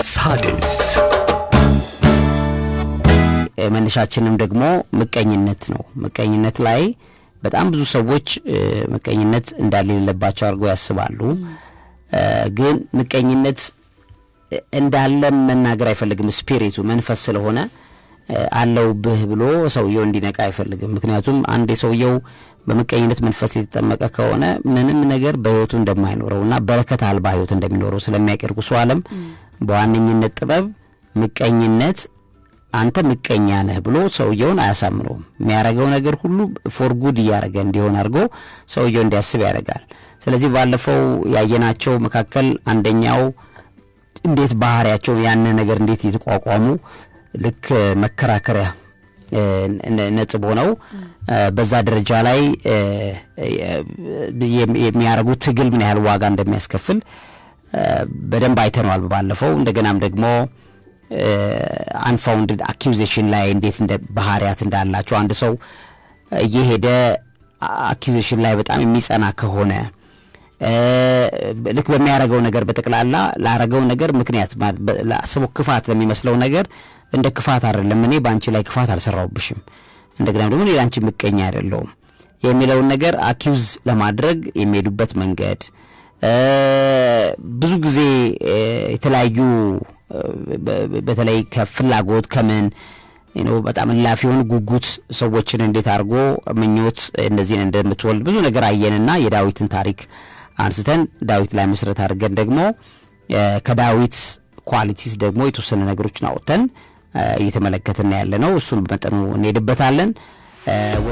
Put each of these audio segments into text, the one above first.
ሳድስ መነሻችንም ደግሞ ምቀኝነት ነው። ምቀኝነት ላይ በጣም ብዙ ሰዎች ምቀኝነት እንዳሌለባቸው አድርገው ያስባሉ። ግን ምቀኝነት እንዳለ መናገር አይፈልግም። ስፒሪቱ መንፈስ ስለሆነ አለውብህ ብሎ ሰውየው እንዲነቃ አይፈልግም። ምክንያቱም አንድ ሰውየው በምቀኝነት መንፈስ የተጠመቀ ከሆነ ምንም ነገር በህይወቱ እንደማይኖረውና በረከት አልባ ህይወት እንደሚኖረው ስለሚያቀርቁ ሰው ዓለም በዋነኝነት ጥበብ ምቀኝነት አንተ ምቀኛ ነህ ብሎ ሰውየውን አያሳምነውም። የሚያረጋው ነገር ሁሉ ፎር ጉድ ያረጋ እንዲሆን አድርጎ ሰውየው እንዲያስብ ያደርጋል። ስለዚህ ባለፈው ያየናቸው መካከል አንደኛው እንዴት ባህሪያቸው ያን ነገር እንዴት የተቋቋሙ ልክ መከራከሪያ ነጥብ ሆነው በዛ ደረጃ ላይ የሚያረጉት ትግል ምን ያህል ዋጋ እንደሚያስከፍል በደንብ አይተናል ባለፈው። እንደገናም ደግሞ unfounded accusation ላይ እንዴት እንደ ባህሪያት እንዳላቸው አንድ ሰው እየሄደ accusation ላይ በጣም የሚጸና ከሆነ ልክ በሚያረጋው ነገር በተቀላላ ላረጋው ነገር ምክንያት ለሰው ክፋት ለሚመስለው ነገር እንደ ክፋት አይደለም እኔ ባንቺ ላይ ክፋት አልሰራውብሽም እንደገና ደግሞ እኔ ላንቺ ምቀኛ አይደለሁም የሚለው ነገር አኪውዝ ለማድረግ የሚሄዱበት መንገድ ብዙ ጊዜ የተለያዩ በተለይ ከፍላጎት ከምን በጣም ላፊውን ጉጉት ሰዎችን እንዴት አርጎ ምኞት እንደዚህ እንደምትወልድ ብዙ ነገር አየንና የዳዊትን ታሪክ አንስተን ዳዊት ላይ መስረት አድርገን ደግሞ ከዳዊት ኳሊቲስ ደግሞ የተወሰነ ነገሮችን አውጥተን እየተመለከተን ያለነው እሱን በመጠኑ እንሄድበታለን።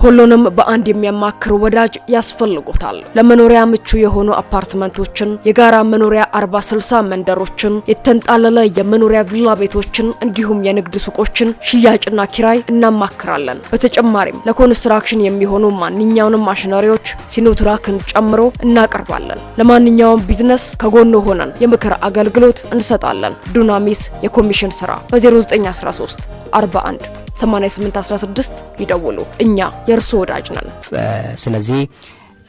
ሁሉንም በአንድ የሚያማክር ወዳጅ ያስፈልጉታል። ለመኖሪያ ምቹ የሆኑ አፓርትመንቶችን፣ የጋራ መኖሪያ 40-60 መንደሮችን፣ የተንጣለለ የመኖሪያ ቪላ ቤቶችን እንዲሁም የንግድ ሱቆችን ሽያጭና ኪራይ እናማክራለን። በተጨማሪም ለኮንስትራክሽን የሚሆኑ ማንኛውንም ማሽነሪዎች ሲኖትራክን ጨምሮ እናቀርባለን። ለማንኛውም ቢዝነስ ከጎን ሆነን የምክር አገልግሎት እንሰጣለን። ዱናሚስ የኮሚሽን ስራ በ0913 41 8816 ይደውሉ። እኛ የርሱ ወዳጅ ነን። ስለዚህ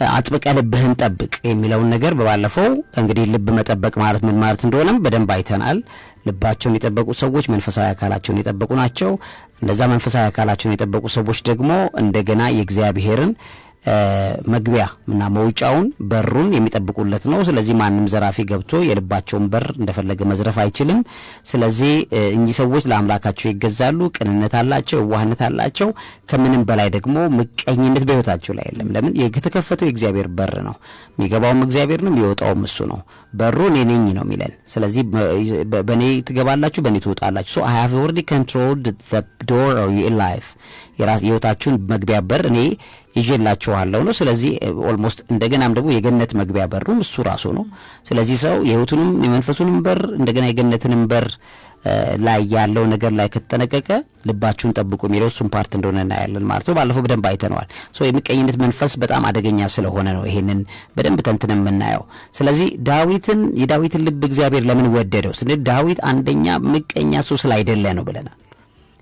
አጥብቀ ልብህን ጠብቅ የሚለውን ነገር በባለፈው እንግዲህ ልብ መጠበቅ ማለት ምን ማለት እንደሆነም በደንብ አይተናል። ልባቸውን የጠበቁ ሰዎች መንፈሳዊ አካላቸውን የጠበቁ ናቸው። እንደዛ መንፈሳዊ አካላቸውን የጠበቁ ሰዎች ደግሞ እንደገና የእግዚአብሔርን መግቢያ እና መውጫውን በሩን የሚጠብቁለት ነው። ስለዚህ ማንም ዘራፊ ገብቶ የልባቸውን በር እንደፈለገ መዝረፍ አይችልም። ስለዚህ እኚህ ሰዎች ለአምላካቸው ይገዛሉ፣ ቅንነት አላቸው፣ ዋህነት አላቸው። ከምንም በላይ ደግሞ ምቀኝነት በህይወታቸው ላይ የለም። ለምን? የተከፈተው የእግዚአብሔር በር ነው። የሚገባውም እግዚአብሔር ነው፣ የሚወጣውም እሱ ነው። በሩ እኔ ነኝ ነው የሚለን። ስለዚህ በእኔ ትገባላችሁ፣ በእኔ ትወጣላችሁ። so I have already controlled the door of your life የራስ ህይወታችሁን መግቢያ በር እኔ ይዤላችኋለሁ ነው። ስለዚህ ኦልሞስት እንደገናም ደግሞ የገነት መግቢያ በሩም እሱ ራሱ ነው። ስለዚህ ሰው የህይወቱንም የመንፈሱንም በር እንደገና የገነትንም በር ላይ ያለው ነገር ላይ ከተጠነቀቀ ልባችሁን ጠብቁ የሚለው እሱም ፓርት እንደሆነ እናያለን ማለት ነው። ባለፈው በደንብ አይተነዋል። ሶ የምቀኝነት መንፈስ በጣም አደገኛ ስለሆነ ነው ይሄንን በደንብ ተንትነን የምናየው። ስለዚህ የዳዊትን ልብ እግዚአብሔር ለምን ወደደው ስንል ዳዊት አንደኛ ምቀኛ ሰው ስላይደለ ነው ብለናል።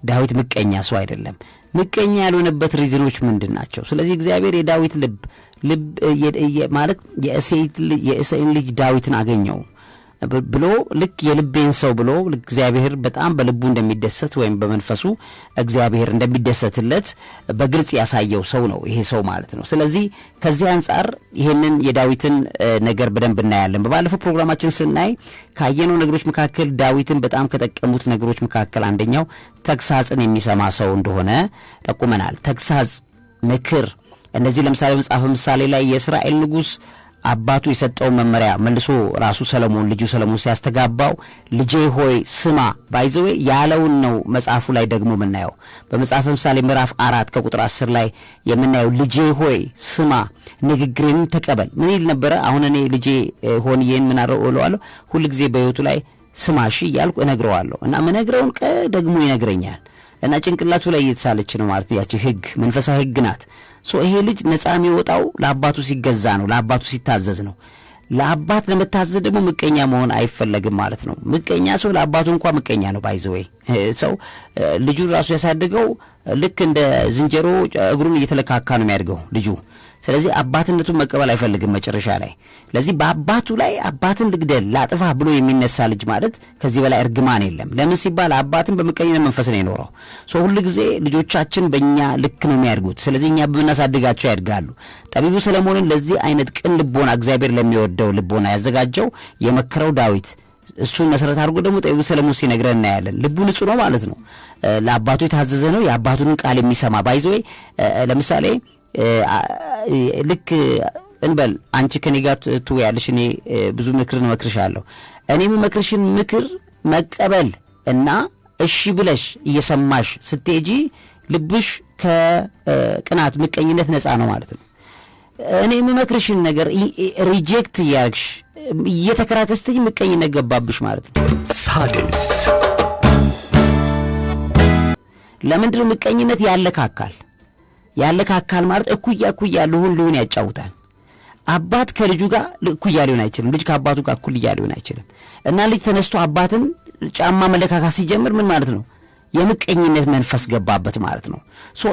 ዳዊት ምቀኛ ሰው አይደለም። ምቀኛ ያልሆነበት ሪዝኖች ምንድናቸው? ስለዚህ እግዚአብሔር የዳዊት ልብ ማለት የእሴይን ልጅ ዳዊትን አገኘው ብሎ ልክ የልቤን ሰው ብሎ እግዚአብሔር በጣም በልቡ እንደሚደሰት ወይም በመንፈሱ እግዚአብሔር እንደሚደሰትለት በግልጽ ያሳየው ሰው ነው ይሄ ሰው ማለት ነው። ስለዚህ ከዚህ አንፃር ይሄንን የዳዊትን ነገር በደንብ እናያለን። በባለፈው ፕሮግራማችን ስናይ ካየነው ነገሮች መካከል ዳዊትን በጣም ከጠቀሙት ነገሮች መካከል አንደኛው ተግሳጽን የሚሰማ ሰው እንደሆነ ጠቁመናል። ተግሳጽ፣ ምክር እነዚህ ለምሳሌ መጽሐፈ ምሳሌ ላይ የእስራኤል ንጉስ አባቱ የሰጠው መመሪያ መልሶ ራሱ ልጁ ሰለሞን ሲያስተጋባው ልጄ ሆይ ስማ ባይዘዌ ያለውን ነው መጽሐፉ ላይ ደግሞ ምናየው። በመጽሐፈ ምሳሌ ምዕራፍ 4 ከቁጥር 10 ላይ የምናየው ልጄ ሆይ ስማ ንግግሬን ተቀበል ምን ይል ነበር? አሁን እኔ ልጄ ሆንዬን ምን አረውለዋለሁ ሁሉ ጊዜ በህይወቱ ላይ ስማሽ ያልኩ እነግረዋለሁ እና መነግረውን ደግሞ ይነግረኛል እና ጭንቅላቱ ላይ እየተሳለች ነው ማለት ያቺ ህግ መንፈሳዊ ህግ ናት። ይሄ ልጅ ነፃ የሚወጣው ለአባቱ ሲገዛ ነው፣ ለአባቱ ሲታዘዝ ነው። ለአባት ለመታዘዝ ደግሞ ምቀኛ መሆን አይፈለግም ማለት ነው። ምቀኛ ሰው ለአባቱ እንኳን ምቀኛ ነው። ባይዘዌ ሰው ልጁ ራሱ ያሳደገው ልክ እንደ ዝንጀሮ እግሩን እየተለካካ ነው የሚያድገው ልጁ። ስለዚህ አባትነቱን መቀበል አይፈልግም መጨረሻ ላይ። ስለዚህ በአባቱ ላይ አባትን ልግደል ላጥፋ ብሎ የሚነሳ ልጅ ማለት ከዚህ በላይ እርግማን የለም። ለምን ሲባል አባትን በመቀኘት መንፈስ ነው የኖረው። ሁሉ ጊዜ ልጆቻችን በእኛ ልክ ነው የሚያድጉት። ስለዚህ እኛ በመናሳድጋቸው ያድጋሉ። ጠቢቡ ሰለሞንን ለዚህ አይነት ቅን ልቦና እግዚአብሔር ለሚወደው ልቦና ያዘጋጀው የመከረው ዳዊት እሱን መሰረት አድርጎ ደግሞ ጠቢቡ ሰለሞን ሲነግረን እናያለን። ልቡ ንጹህ ነው ማለት ነው። ለአባቱ የታዘዘ ነው። የአባቱን ቃል የሚሰማ ባይዘው ለምሳሌ ልክ እንበል አንቺ ከኔ ጋር ትወያለሽ፣ እኔ ብዙ ምክርን እመክርሻለሁ። እኔም መክርሽን ምክር መቀበል እና እሺ ብለሽ እየሰማሽ ስትሄጂ ልብሽ ከቅናት ምቀኝነት ነፃ ነው ማለት ነው። እኔም መክርሽን ነገር ሪጀክት ያርግሽ እየተከራከርሽ ስትይ ምቀኝነት ገባብሽ ማለት ነው። ሳድስ ለምንድነው ምቀኝነት ያለካካል ማለት እኩያ ሁሉን ያጫውታል። አባት ከልጁ ጋር እኩያ ሊሆን አይችልም። ልጅ ከአባቱ ጋር እኩያ ሊሆን አይችልም። እና ልጅ ተነስቶ አባትን ጫማ መለካካት ሲጀምር ምን ማለት ነው? የምቀኝነት መንፈስ ገባበት ማለት ነው።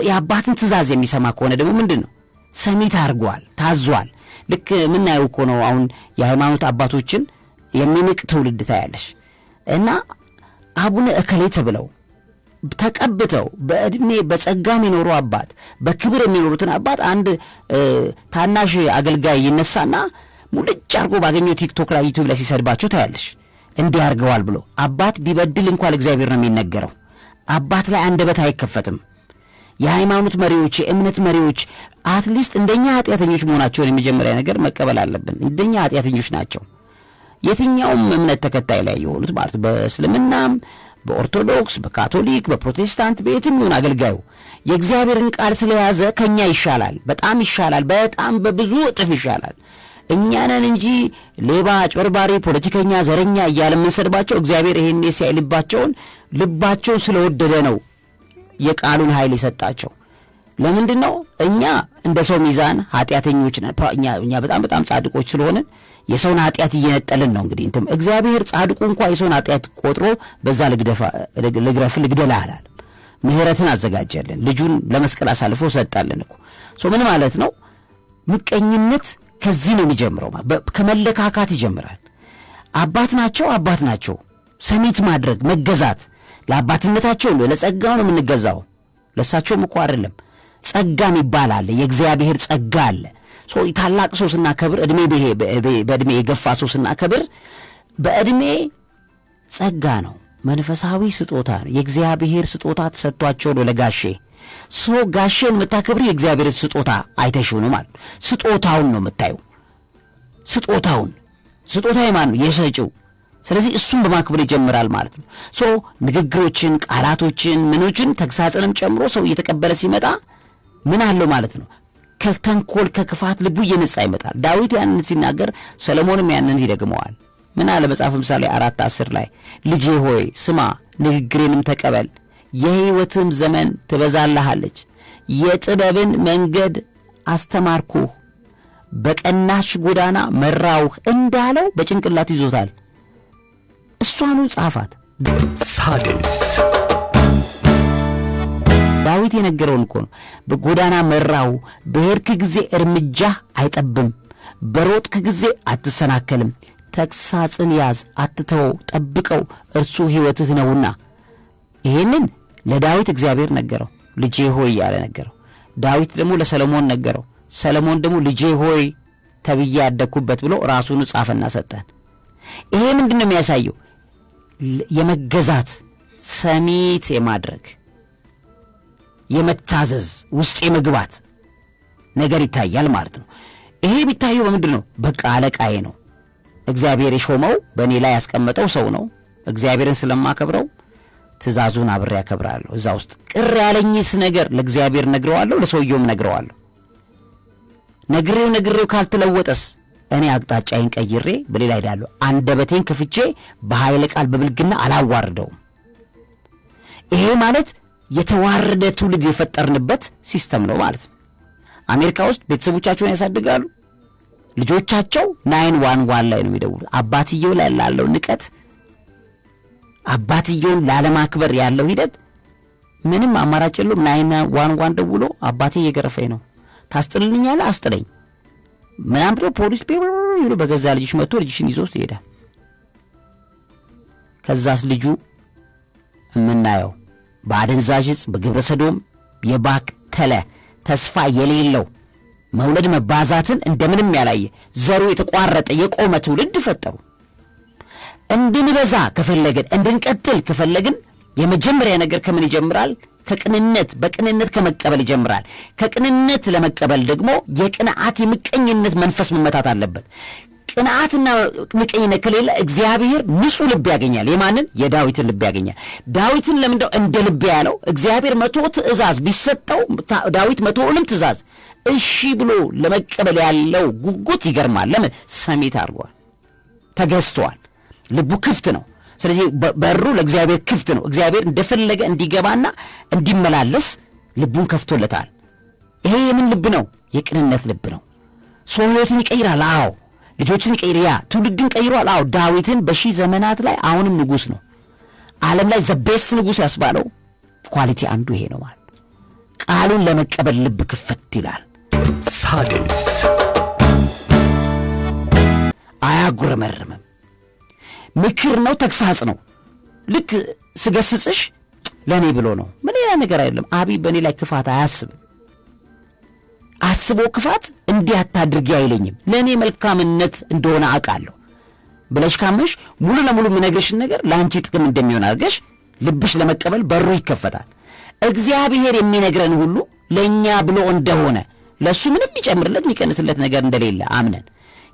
የአባትን ትእዛዝ የሚሰማ ከሆነ ደግሞ ምንድነው? ሰሚት አድርጓል፣ ታዟል። ልክ ምናየው እኮ ነው አሁን የሃይማኖት አባቶችን የሚንቅ ትውልድ ታያለሽ። እና አቡነ እከሌ ተብለው ተቀብተው በእድሜ በጸጋ የሚኖሩ አባት በክብር የሚኖሩትን አባት አንድ ታናሽ አገልጋይ ይነሳና ሙልጭ አርጎ ባገኘው ቲክቶክ ላይ ዩቲዩብ ላይ ሲሰድባቸው ታያለሽ። እንዲህ አርገዋል ብሎ አባት ቢበድል እንኳን እግዚአብሔር ነው የሚነገረው። አባት ላይ አንደበት አይከፈትም። የሃይማኖት መሪዎች የእምነት መሪዎች አትሊስት እንደኛ ኃጢአተኞች መሆናቸውን የመጀመሪያ ነገር መቀበል አለብን። እንደኛ ኃጢአተኞች ናቸው። የትኛውም እምነት ተከታይ ላይ የሆኑት ማለት በእስልምናም በኦርቶዶክስ በካቶሊክ በፕሮቴስታንት ቤትም ይሁን አገልጋዩ የእግዚአብሔርን ቃል ስለያዘ ከኛ ይሻላል፣ በጣም ይሻላል፣ በጣም በብዙ እጥፍ ይሻላል። እኛ ነን እንጂ ሌባ፣ አጭበርባሪ፣ ፖለቲከኛ፣ ዘረኛ እያለ የምንሰድባቸው እግዚአብሔር ይሄን ሲያይልባቸውን ልባቸው ስለወደደ ነው የቃሉን ኃይል የሰጣቸው። ለምንድን ነው? እኛ እንደ ሰው ሚዛን ኃጢአተኞች ነን። እኛ በጣም ጻድቆች ስለሆነ የሰውን ኃጢአት እየነጠልን ነው። እንግዲህ እግዚአብሔር ጻድቁ እንኳን የሰውን ኃጢአት ቆጥሮ በዛ ልግደላ አላለም። ምህረትን አዘጋጀልን፣ ልጁን ለመስቀል አሳልፎ ሰጣልን እኮ። ምን ማለት ነው? ምቀኝነት ከዚህ ነው የሚጀምረው። ከመለካካት ይጀምራል። አባት ናቸው ሰሚት ማድረግ መገዛት ለአባትነታቸው ለጸጋው ነው የምንገዛው። ለሳቸውም እኮ አይደለም ጸጋም ይባላል። የእግዚአብሔር ጸጋ አለ። ታላቅ ሰው ስናከብር በእድሜ የገፋ ሰው ስናከብር በእድሜ ጸጋ ነው፣ መንፈሳዊ ስጦታ ነው። የእግዚአብሔር ስጦታ ተሰጥቷቸው ነው ለጋሼ። ጋሼን የምታከብሪ የእግዚአብሔር ስጦታ አይተሽው ነው ማለት ስጦታውን ነው የምታዩ። ስጦታ የማን ነው? የሰጪው። ስለዚህ እሱን በማክበር ይጀምራል ማለት ነው። ንግግሮችን፣ ቃላቶችን፣ ምኖችን ተግሳጽንም ጨምሮ ሰው እየተቀበለ ሲመጣ ምን አለው ማለት ነው? ከተንኮል ከክፋት ልቡ እየነጻ ይመጣል። ዳዊት ያንን ሲናገር ሰለሞንም ያንን ይደግመዋል። ምን አለ መጽሐፍ ምሳሌ 4:10 ላይ ልጄ ሆይ ስማ ንግግሬንም ተቀበል፣ የሕይወትም ዘመን ትበዛልሃለች፣ የጥበብን መንገድ አስተማርኩህ፣ በቀናሽ ጎዳና መራውህ እንዳለው በጭንቅላቱ ይዞታል። እሷኑ ጻፋት። ሳድስ ዳዊት የነገረውን እኮ ነው። በጎዳና መራው፣ በሄድክ ጊዜ እርምጃህ አይጠብም፣ በሮጥክ ጊዜ አትሰናከልም። ተግሳጽን ያዝ፣ አትተወው፣ ጠብቀው፣ እርሱ ሕይወትህ ነውና። ይሄንን ለዳዊት እግዚአብሔር ነገረው፣ ልጄ ሆይ ያለ ነገረው። ዳዊት ደግሞ ለሰለሞን ነገረው። ሰለሞን ደግሞ ልጄ ሆይ ተብዬ ያደግኩበት ብሎ ራሱን ጻፈና ሰጠን። ይሄ ምንድን ነው የሚያሳየው? የመገዛት ሰሚት የማድረግ የመታዘዝ ውስጥ የመግባት ነገር ይታያል ማለት ነው። ይሄ ቢታየው በምንድን ነው? በቃ አለቃዬ ነው፣ እግዚአብሔር የሾመው በእኔ ላይ ያስቀመጠው ሰው ነው። እግዚአብሔርን ስለማከብረው ትእዛዙን አብሬ ያከብራለሁ። እዛ ውስጥ ቅር ያለኝስ ነገር ለእግዚአብሔር ነግረዋለሁ፣ ለሰውየውም ነግረዋለሁ። ነግሬው ካልተለወጠስ እኔ አቅጣጫዬን ቀይሬ በሌላ ሄዳለሁ። አንደበቴን ከፍቼ በኃይለ ቃል በብልግና አላዋርደውም። ይሄ ማለት የተዋረደ ትውልድ የፈጠርንበት ሲስተም ነው ማለት ነው። አሜሪካ ውስጥ ቤተሰቦቻቸውን ያሳድጋሉ። ልጆቻቸው 911 ላይ ነው የሚደውሉት። አባትየው ላይ ያለው ንቀት፣ አባትየውን ላለማክበር ያለው ሂደት ምንም አማራጭ የለውም። 911 ደውሎ አባቴ እየገረፈኝ ነው፣ ታስጥልልኛለህ አስጥለኝ ምናምን ብሎ ፖሊስ ይሉ በገዛ ልጅሽ መጥቶ ልጅሽን ይዞ ይሄዳል። ከዛስ ልጁ ምናየው በአደንዛዥ ዕፅ በግብረ ሰዶም የባከለ ተስፋ የሌለው መውለድ መባዛትን እንደምንም ያላየ ዘሩ የተቋረጠ የቆመ ትውልድ ፈጠሩ። እንድንበዛ ከፈለግን እንድንቀጥል ከፈለግን የመጀመሪያ ነገር ከምን ይጀምራል? ከቅንነት በቅንነት ከመቀበል ይጀምራል። ከቅንነት ለመቀበል ደግሞ የቅንዓት የምቀኝነት መንፈስ መመታት አለበት። ቅንዓትና ምቀኝነት ከሌለ እግዚአብሔር ንጹህ ልብ ያገኛል። የማንን? የዳዊትን ልብ ያገኛል። ዳዊትን ለምንድነው እንደ ልብ ያለው? እግዚአብሔር 100 ትእዛዝ ቢሰጠው ዳዊት 100ንም ትእዛዝ እሺ ብሎ ለመቀበል ያለው ጉጉት ይገርማል። ለምን? ሰሚት አድርጓል፣ ተገዝቷል፣ ልቡ ክፍት ነው። ስለዚህ በሩ ለእግዚአብሔር ክፍት ነው። እግዚአብሔር እንደፈለገ እንዲገባና እንዲመላለስ ልቡን ከፍቶለታል። ይሄ የምን ልብ ነው? የቅንነት ልብ ነው። ሰው ሕይወትን ይቀይራል። አዎ ልጆችን ይቀይራል። ትውልድን ቀይሯል። አዎ ዳዊትን በሺህ ዘመናት ላይ አሁንም ንጉሥ ነው። ዓለም ላይ ዘቤስት ንጉሥ ያስባለው ኳሊቲ አንዱ ይሄ ነው ማለት። ቃሉን ለመቀበል ልብ ክፍት ይላል። ሣድስ አያጉረመርምም። ምክር ነው፣ ተግሳጽ ነው። ልክ ስገስጽሽ ለኔ ብሎ ነው፣ ምን ሌላ ነገር አይደለም። አብይ በኔ ላይ ክፋት አያስብም። አስቦ ክፋት እንዲህ አታድርጊ አይለኝም። ለኔ መልካምነት እንደሆነ አውቃለሁ ብለሽ ካመሽ ሙሉ ለሙሉ የምነግርሽን ነገር ለአንቺ ጥቅም እንደሚሆን አድርገሽ ልብሽ ለመቀበል በሩ ይከፈታል። እግዚአብሔር የሚነግረን ሁሉ ለኛ ብሎ እንደሆነ ለሱ ምንም የሚጨምርለት የሚቀንስለት ነገር እንደሌለ አምነን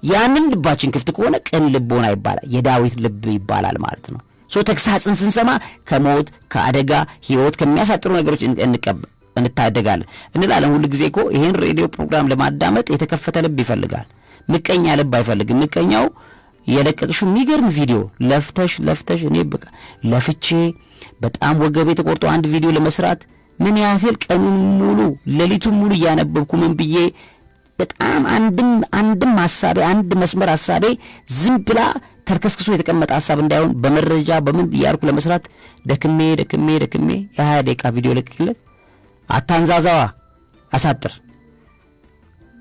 ያንን ልባችን ክፍት ከሆነ ቅን ልቦና ይባላል። የዳዊት ልብ ይባላል ማለት ነው። ተግሳጽን ስንሰማ ከሞት ከአደጋ ሕይወት ከሚያሳጥሩ ነገሮች እንታደጋለን እንላለን። ሁሉ ጊዜ እኮ ይሄን ሬዲዮ ፕሮግራም ለማዳመጥ የተከፈተ ልብ ይፈልጋል። ምቀኛ ልብ አይፈልግም። ምቀኛው የለቀቅሽው የሚገርም ቪዲዮ ለፍተሽ እኔ በቃ ለፍቼ በጣም ወገቤ ተቆርጦ አንድ ቪዲዮ ለመስራት ምን ያህል ቀኑን ሙሉ ሌሊቱን ሙሉ እያነበብኩ ምን ብዬ በጣም አንድም ሐሳቤ አንድ መስመር ሐሳቤ ዝም ብላ ተርከስክሶ የተቀመጠ ሐሳብ እንዳይሆን በመረጃ በምን ያርኩ ለመስራት ደክሜ የ20 ደቂቃ ቪዲዮ ለቅቄለት አታንዛዛዋ አሳጥር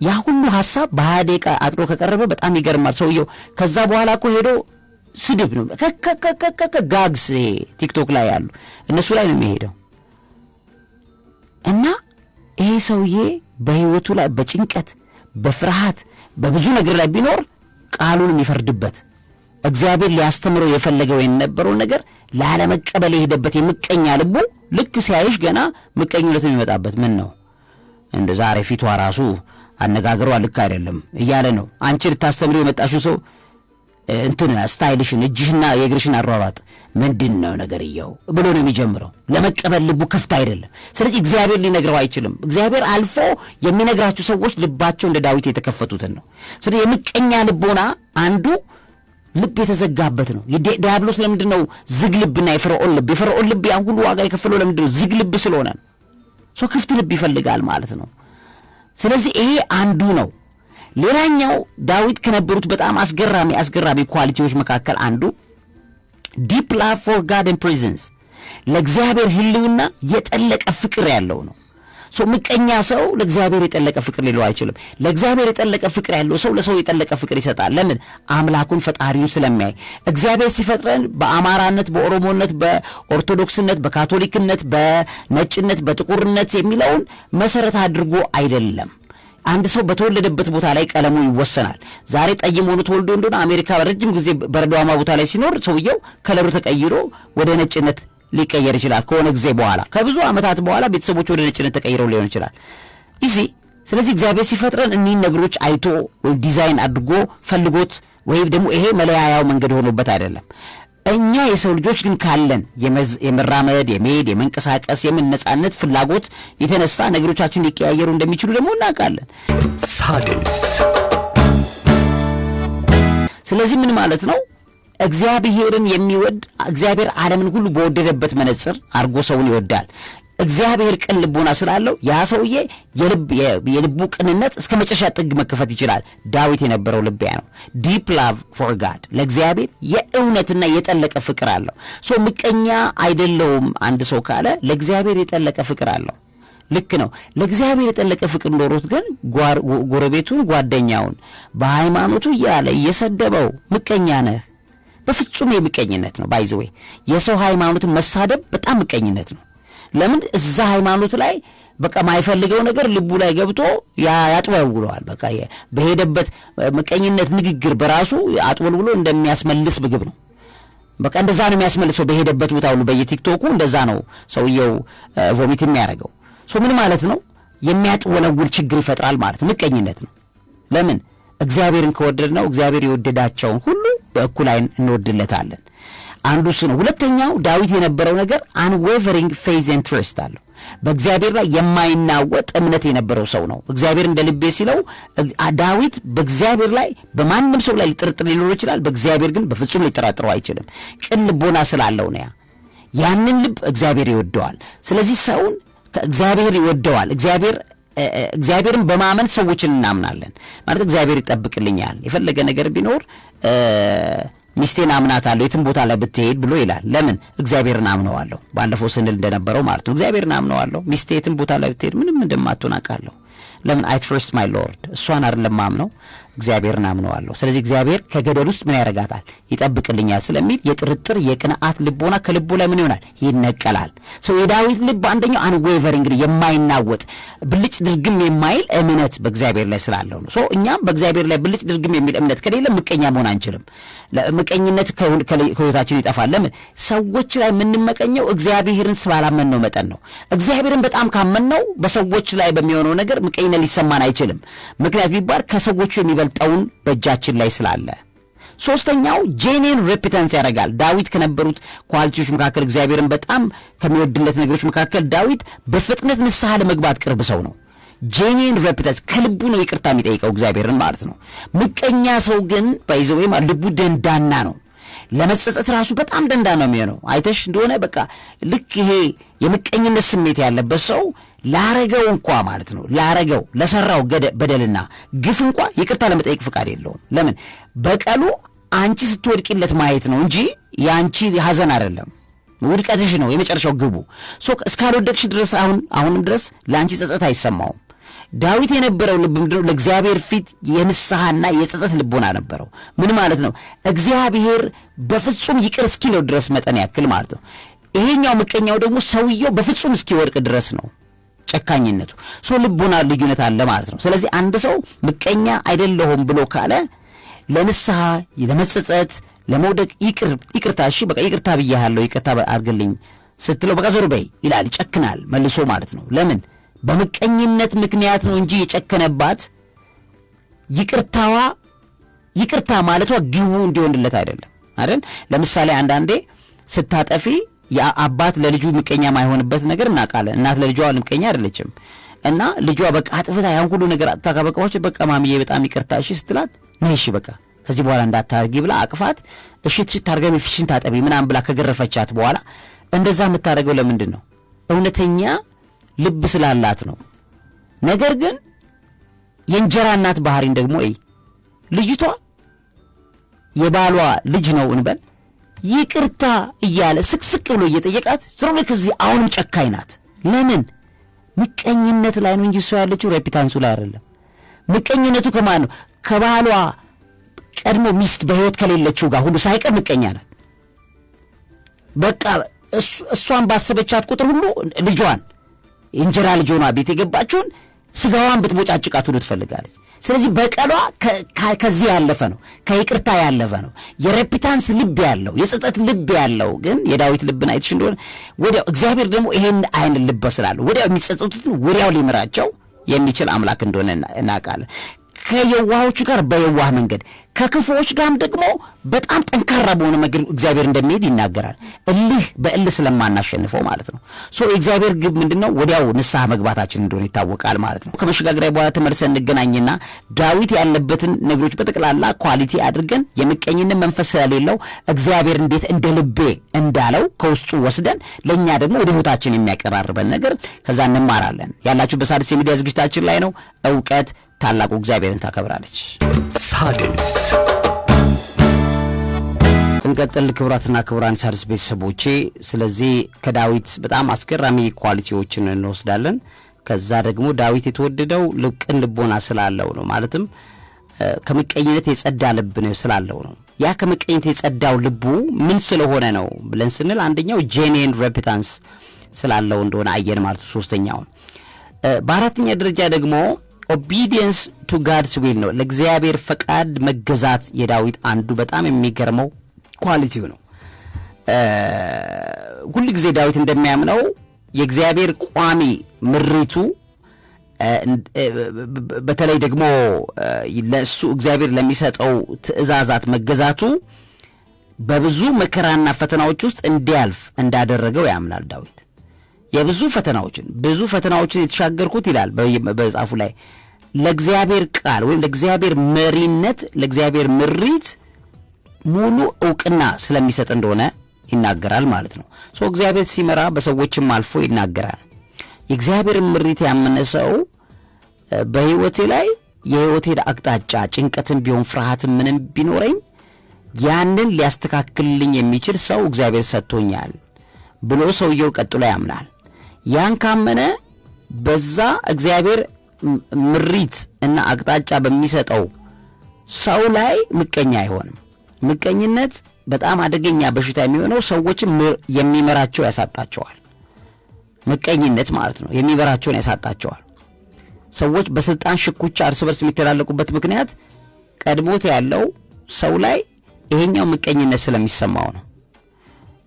ያ ሁሉ ሐሳብ በ20 ደቂቃ አጥሮ ከቀረበ በጣም ይገርማል ሰውየው። ከዛ በኋላ እኮ ሄዶ ስድብ ነው ጋግስ ቲክቶክ ላይ ያሉ እነሱ ላይ ነው የሚሄደው። እና ይሄ ሰውዬ በህይወቱ ላይ በጭንቀት በፍርሃት በብዙ ነገር ላይ ቢኖር ቃሉን የሚፈርድበት እግዚአብሔር ሊያስተምረው የፈለገው የነበረው ነገር ላለመቀበል የሄደበት የምቀኛ ልቡ ልክ ሲያይሽ ገና ምቀኝነቱ የሚመጣበት ምን ነው እንደ ዛሬ ፊቷ ራሱ አነጋገሯ ልክ አይደለም እያለ ነው። አንቺ ልታስተምሪው የመጣሽው ሰው እንትን ስታይልሽን እጅሽና የእግርሽን አሯሯጥ ምንድነው ነገርየው ብሎ ነው የሚጀምረው። ለመቀበል ልቡ ክፍት አይደለም። ስለዚህ እግዚአብሔር ሊነግረው አይችልም። እግዚአብሔር አልፎ የሚነግራችሁ ሰዎች ልባቸው እንደ ዳዊት የተከፈቱትን ነው። ስለዚህ የምቀኛ ልቦና አንዱ ልብ የተዘጋበት ነው። ዲያብሎስ ለምንድነው ዝግ ልብና የፈርዖን ልብ ያን ሁሉ ዋጋ የከፈለው ለምንድነው? ዝግ ልብ ስለሆነ ነው። ክፍት ልብ ይፈልጋል ማለት ነው። ስለዚህ ይሄ አንዱ ነው። ሌላኛው ዳዊት ከነበሩት በጣም አስገራሚ ኳሊቲዎች መካከል አንዱ ዲፕ ላቭ ፎር ጋድ ኤንድ ፕሬዘንስ ለእግዚአብሔር ህልውና የጠለቀ ፍቅር ያለው ነው። ምቀኛ ሰው ለእግዚአብሔር የጠለቀ ፍቅር ሊለው አይችልም። ለእግዚአብሔር የጠለቀ ፍቅር ያለው ሰው ለሰው የጠለቀ ፍቅር ይሰጣል። ለምን? አምላኩን ፈጣሪውን ስለሚያይ። እግዚአብሔር ሲፈጥረን በአማራነት፣ በኦሮሞነት፣ በኦርቶዶክስነት፣ በካቶሊክነት፣ በነጭነት፣ በጥቁርነት የሚለውን መሰረት አድርጎ አይደለም። አንድ ሰው በተወለደበት ቦታ ላይ ቀለሙ ይወሰናል። ዛሬ ጠይም ሆኖ ተወልዶ እንደሆነ አሜሪካ ረጅም ጊዜ በረዷማ ቦታ ላይ ሲኖር ሰውየው ከለሩ ተቀይሮ ወደ ነጭነት ሊቀየር ይችላል። ከሆነ ጊዜ በኋላ ከብዙ ዓመታት በኋላ ቤተሰቦች ወደ ነጭነት ተቀይረው ሊሆን ይችላል። ስለዚህ እግዚአብሔር ሲፈጥረን እኒህን ነገሮች አይቶ ወይ ዲዛይን አድርጎ ፈልጎት ወይም ደግሞ ይሄ መለያያው መንገድ ሆኖበት አይደለም። እኛ የሰው ልጆች ግን ካለን የመራመድ የመሄድ የመንቀሳቀስ የነጻነት ፍላጎት የተነሳ ነገሮቻችን ሊቀያየሩ እንደሚችሉ ደግሞ እናውቃለን። ሣድስ ስለዚህ ምን ማለት ነው? እግዚአብሔርን የሚወድ እግዚአብሔር ዓለምን ሁሉ በወደደበት መነጽር አርጎ ሰውን ይወዳል። እግዚአብሔር ቅን ልቦና ስላለው ያ ሰውዬ የልቡ ቅንነት እስከ መጨረሻ ጥግ መከፈት ይችላል። ዳዊት የነበረው ልብ ያ ነው። ዲፕ ላቭ ፎር ጋድ ለእግዚአብሔር የእውነትና የጠለቀ ፍቅር አለው። ምቀኛ አይደለውም አንድ ሰው ካለ ለእግዚአብሔር የጠለቀ ፍቅር አለው። ልክ ነው። ለእግዚአብሔር የጠለቀ ፍቅር ኖሮት ግን ጎረቤቱን ጓደኛውን በሃይማኖቱ እያለ እየሰደበው ምቀኛ ነህ። በፍጹም የምቀኝነት ነው። ባይዘዌ የሰው ሃይማኖትን መሳደብ በጣም ምቀኝነት ነው። ለምን እዛ ሃይማኖት ላይ በቃ ማይፈልገው ነገር ልቡ ላይ ገብቶ ያጥወልውለዋል። በቃ በሄደበት ምቀኝነት ንግግር በራሱ አጥወልውሎ እንደሚያስመልስ ምግብ ነው። በቃ እንደዛ ነው የሚያስመልሰው። በሄደበት ቦታ ሁሉ በየቲክቶኩ እንደዛ ነው ሰውየው ቮሚት የሚያደርገው። ምን ማለት ነው? የሚያጥወለውል ችግር ይፈጥራል ማለት ምቀኝነት ነው። ለምን እግዚአብሔርን ከወደድነው እግዚአብሔር የወደዳቸውን ሁሉ በእኩል አይን እንወድለታለን። አንዱ እሱ ነው። ሁለተኛው ዳዊት የነበረው ነገር unwavering faith and trust አለው። በእግዚአብሔር ላይ የማይናወጥ እምነት የነበረው ሰው ነው። እግዚአብሔር እንደ ልቤ ሲለው ዳዊት በእግዚአብሔር ላይ በማንም ሰው ላይ ጥርጥር ሊኖር ይችላል፣ በእግዚአብሔር ግን በፍጹም ሊጠራጥረው አይችልም። ቅን ልቦና ስላለው ነው። ያንን ልብ እግዚአብሔር ይወደዋል። ስለዚህ ሰውን እግዚአብሔር ይወደዋል። እግዚአብሔርን በማመን ሰዎችን እናምናለን ማለት እግዚአብሔር ይጠብቅልኛል፣ የፈለገ ነገር ቢኖር ሚስቴን አምናታለሁ የትም ቦታ ላይ ብትሄድ ብሎ ይላል። ለምን እግዚአብሔርን አምነዋለሁ። ባለፈው ስንል እንደነበረው ማለት ነው። እግዚአብሔርን አምነዋለሁ፣ ሚስቴ የትም ቦታ ላይ ብትሄድ ምንም እንደማትሆን አውቃለሁ። ለምን I trust my Lord። እሷን አይደለም ማምነው እግዚአብሔርን አምነዋለሁ። ስለዚህ እግዚአብሔር ከገደል ውስጥ ምን ያረጋታል? ይጠብቅልኛል ስለሚል የጥርጥር የቅንዓት ልቦና ከልቡ ላይ ምን ይሆናል? ይነቀላል። የዳዊት ልብ አንደኛው unwavering የማይናወጥ ብልጭ ድርግም የማይል እምነት በእግዚአብሔር ላይ ስላለው ነው። እኛም በእግዚአብሔር ላይ ብልጭ ድርግም የሚል እምነት ከሌለ ምቀኛ መሆን አንችልም። ምቀኝነት ከህይወታችን ይጠፋል። ለምን ሰዎች ላይ የምንመቀኘው እግዚአብሔርን ስላላመን ነው መጠን ነው። እግዚአብሔርን በጣም ካመንነው በሰዎች ላይ በሚሆነው ነገር ምቀኝነት ሊሰማን አይችልም። ምክንያት ቢባል ከሰዎቹ የሚበልጠውን በእጃችን ላይ ስላለ። ሶስተኛው ጄኒን ሬፒታንስ ያደርጋል። ዳዊት ከነበሩት ኳሊቲዎች መካከል እግዚአብሔርን በጣም ከሚወድለት ነገሮች መካከል ዳዊት በፍጥነት ንስሐ ለመግባት ቅርብ ሰው ነው። ጄኒን ሬፒታንስ ከልቡ ነው ይቅርታ የሚጠይቀው እግዚአብሔርን ማለት ነው። ምቀኛ ሰው ግን ባይዘው ልቡ ደንዳና ነው። ለመጸጸት ራሱ በጣም ደንዳና ነው የሚሆነው። አይተሽ እንደሆነ በቃ ልክ ይሄ የምቀኝነት ስሜት ያለበት ሰው ላረገው እንኳ ማለት ነው ላረገው ለሰራው በደልና ግፍ እንኳ ይቅርታ ለመጠየቅ ፍቃድ የለውም። ለምን በቀሉ አንቺ ስትወድቂለት ማየት ነው እንጂ ያንቺ ሐዘን አይደለም። ውድቀትሽ ነው የመጨረሻው ግቡ። እስካልወደቅሽ ድረስ አሁንም ድረስ ላንቺ ጸጸት አይሰማውም። ዳዊት የነበረው ልብ ምንድነው? ለእግዚአብሔር ፊት የንስሐና የጸጸት ልቦና ነበረው። ምን ማለት ነው? እግዚአብሔር በፍጹም ይቅር እስኪለው ድረስ መጠን ያክል ማለት ነው። ይሄኛው ምቀኛው ደግሞ ሰውየው በፍጹም እስኪወድቅ ድረስ ነው ጨካኝነቱ። ልቦና ልዩነት አለ ማለት ነው። ስለዚህ አንድ ሰው ምቀኛ አይደለሁም ብሎ ካለ ለንስሐ ለመጸጸት ለመውደቅ ይቅርታ እሺ በቃ ይቅርታ ብያለሁ ይቅርታ አድርግልኝ ስትለው በቃ ዞር በይ ይላል፣ ይጨክናል መልሶ ማለት ነው። ለምን በምቀኝነት ምክንያት ነው እንጂ የጨከነባት ይቅርታ ማለቷ ግቡ እንዲሆንለት አይደል? ለምሳሌ አንዳንዴ ስታጠፊ የአባት ለልጁ ምቀኛ ማይሆንበት ነገር እናውቃለን። እናት ለልጇ ምቀኛ አይደለችም እና ልጇ በቃ አጥፍታ ያን ሁሉ ነገር አጣካበቀዎች በቃ ማሚዬ በጣም ይቅርታ እሺ ስትላት ነይ እሺ በቃ ከዚህ በኋላ እንዳታርጊ ብላ አቅፋት እሺ ታርገም ፊሽን ታጠቢ ምናምን ብላ ከገረፈቻት በኋላ እንደዛ የምታደርገው ለምንድን ነው? እውነተኛ ልብ ስላላት ነው። ነገር ግን የእንጀራ እናት ባህሪን ደግሞ ልጅቷ የባሏ ልጅ ነው እንበል ይቅርታ እያለ ስቅስቅ ብሎ እየጠየቃት ዝም ከዚህ አሁንም ጨካኝ ናት። ለምን? ምቀኝነት ላይ ነው እንጂ እሷ ያለችው ሬፒታንሱ ላይ አይደለም። ምቀኝነቱ ከማን ነው? ከባሏ ቀድሞ ሚስት በህይወት ከሌለችው ጋር ሁሉ ሳይቀር ምቀኛ ናት። በቃ እሷን ባሰበቻት ቁጥር ሁሉ ልጇን እንጀራ ልጇን ቤት የገባችውን ስጋዋን ብትቦጫጭቃት ሁሉ ትፈልጋለች። ስለዚህ በቀሏ ከዚህ ያለፈ ነው፣ ከይቅርታ ያለፈ ነው። የሬፒታንስ ልብ ያለው የጸጸት ልብ ያለው ግን የዳዊት ልብን አይተሽ እንደሆነ ወዲያው እግዚአብሔር ደግሞ ይሄን አይን ልብ ስላለው ወዲያው የሚጸጸቱትን ወዲያው ሊምራቸው የሚችል አምላክ እንደሆነ እናውቃለን። ከየዋሆቹ ጋር በየዋህ መንገድ ከክፉዎች ጋርም ደግሞ በጣም ጠንካራ በሆነ መንገድ እግዚአብሔር እንደሚሄድ ይናገራል። በእልህ ስለማናሸንፈው ማለት ነው። የእግዚአብሔር ግብ ምንድነው? ወዲያው ንስሐ መግባታችን እንደሆነ ይታወቃል ማለት ነው። ከመሸጋገሪያ በኋላ ተመልሰን እንገናኝና ዳዊት ያለበትን ነገሮች በጠቅላላ ኳሊቲ አድርገን የምቀኝነት መንፈስ ስለሌለው እግዚአብሔር እንዴት እንደ ልቤ እንዳለው ከውስጡ ወስደን ለኛ ደግሞ ወደ ህይወታችን የሚያቀራርበን ነገር ከዛ እንማራለን። ያላችሁ በሣድስ የሚዲያ ዝግጅታችን ላይ ነው። ዕውቀት ታላቁ እግዚአብሔርን ታከብራለች። ሣድስ እንቀጥል። ክቡራትና ክቡራን ሣድስ ቤተሰቦቼ፣ ስለዚህ ከዳዊት በጣም አስገራሚ ኳሊቲዎችን እንወስዳለን። ከዛ ደግሞ ዳዊት የተወደደው ቅን ልቦና ስላለው ነው። ማለትም ከምቀኝነት የጸዳ ልብ ነው ስላለው ነው። ያ ከምቀኝነት የጸዳው ልቡ ምን ስለሆነ ነው ብለን ስንል አንደኛው ጄኒን ሬፒታንስ ስላለው እንደሆነ አየን ማለት። ሶስተኛው በአራተኛ ደረጃ ደግሞ ኦቢዲየንስ ቱ ጋድስ ዊል ነው። ለእግዚአብሔር ፈቃድ መገዛት የዳዊት አንዱ በጣም የሚገርመው ኳሊቲው ነው። ሁሉ ጊዜ ዳዊት እንደሚያምነው የእግዚአብሔር ቋሚ ምሪቱ በተለይ ደግሞ ለሱ እግዚአብሔር ለሚሰጠው ትእዛዛት መገዛቱ በብዙ መከራና ፈተናዎች ውስጥ እንዲያልፍ እንዳደረገው ያምናል ዳዊት። ብዙ ፈተናዎችን የተሻገርኩት ይላል በመጽሐፉ ላይ ለእግዚአብሔር ቃል ወይም ለእግዚአብሔር መሪነት ለእግዚአብሔር ምሪት ሙሉ ዕውቅና ስለሚሰጥ እንደሆነ ይናገራል ማለት ነው። እግዚአብሔር ሲመራ በሰዎችም አልፎ ይናገራል። የእግዚአብሔር ምሪት ያመነ ሰው በህይወቴ ላይ የህይወቴ አቅጣጫ ጭንቀትም ቢሆን ፍርሃትም ምንም ቢኖረኝ ያንን ሊያስተካክልልኝ የሚችል ሰው እግዚአብሔር ሰጥቶኛል ብሎ ሰውየው ቀጥሎ ያምናል። ያን ካመነ በዛ እግዚአብሔር ምሪት እና አቅጣጫ በሚሰጠው ሰው ላይ ምቀኛ አይሆንም። ምቀኝነት በጣም አደገኛ በሽታ የሚሆነው ሰዎችን የሚመራቸው ያሳጣቸዋል። ምቀኝነት ማለት ነው የሚመራቸውን ያሳጣቸዋል። ሰዎች በስልጣን ሽኩቻ እርስ በርስ የሚተላለቁበት ምክንያት ቀድሞት ያለው ሰው ላይ ይሄኛው ምቀኝነት ስለሚሰማው ነው።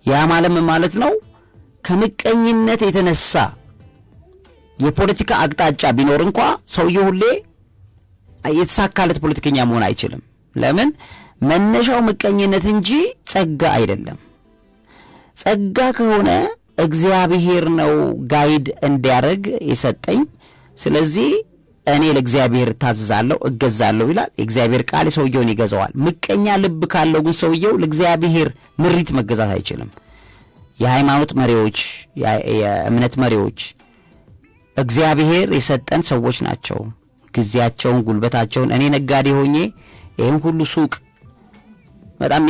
ያ ማለት ነው ከምቀኝነት የተነሳ የፖለቲካ አቅጣጫ ቢኖር እንኳን ሰውየው ሁሌ የተሳካለት ፖለቲከኛ መሆን አይችልም። ለምን? መነሻው ምቀኝነት እንጂ ጸጋ አይደለም። ጸጋ ከሆነ እግዚአብሔር ነው ጋይድ እንዲያደርግ የሰጠኝ፣ ስለዚህ እኔ ለእግዚአብሔር ታዘዛለሁ እገዛለሁ ይላል። የእግዚአብሔር ቃል ሰውየውን ይገዛዋል። ምቀኛ ልብ ካለው ግን ሰውየው ለእግዚአብሔር ምሪት መገዛት አይችልም። የሃይማኖት መሪዎች፣ የእምነት መሪዎች እግዚአብሔር የሰጠን ሰዎች ናቸው። ጊዜያቸውን፣ ጉልበታቸውን እኔ ነጋዴ ሆኜ ይሄን ሁሉ ሱቅ በጣም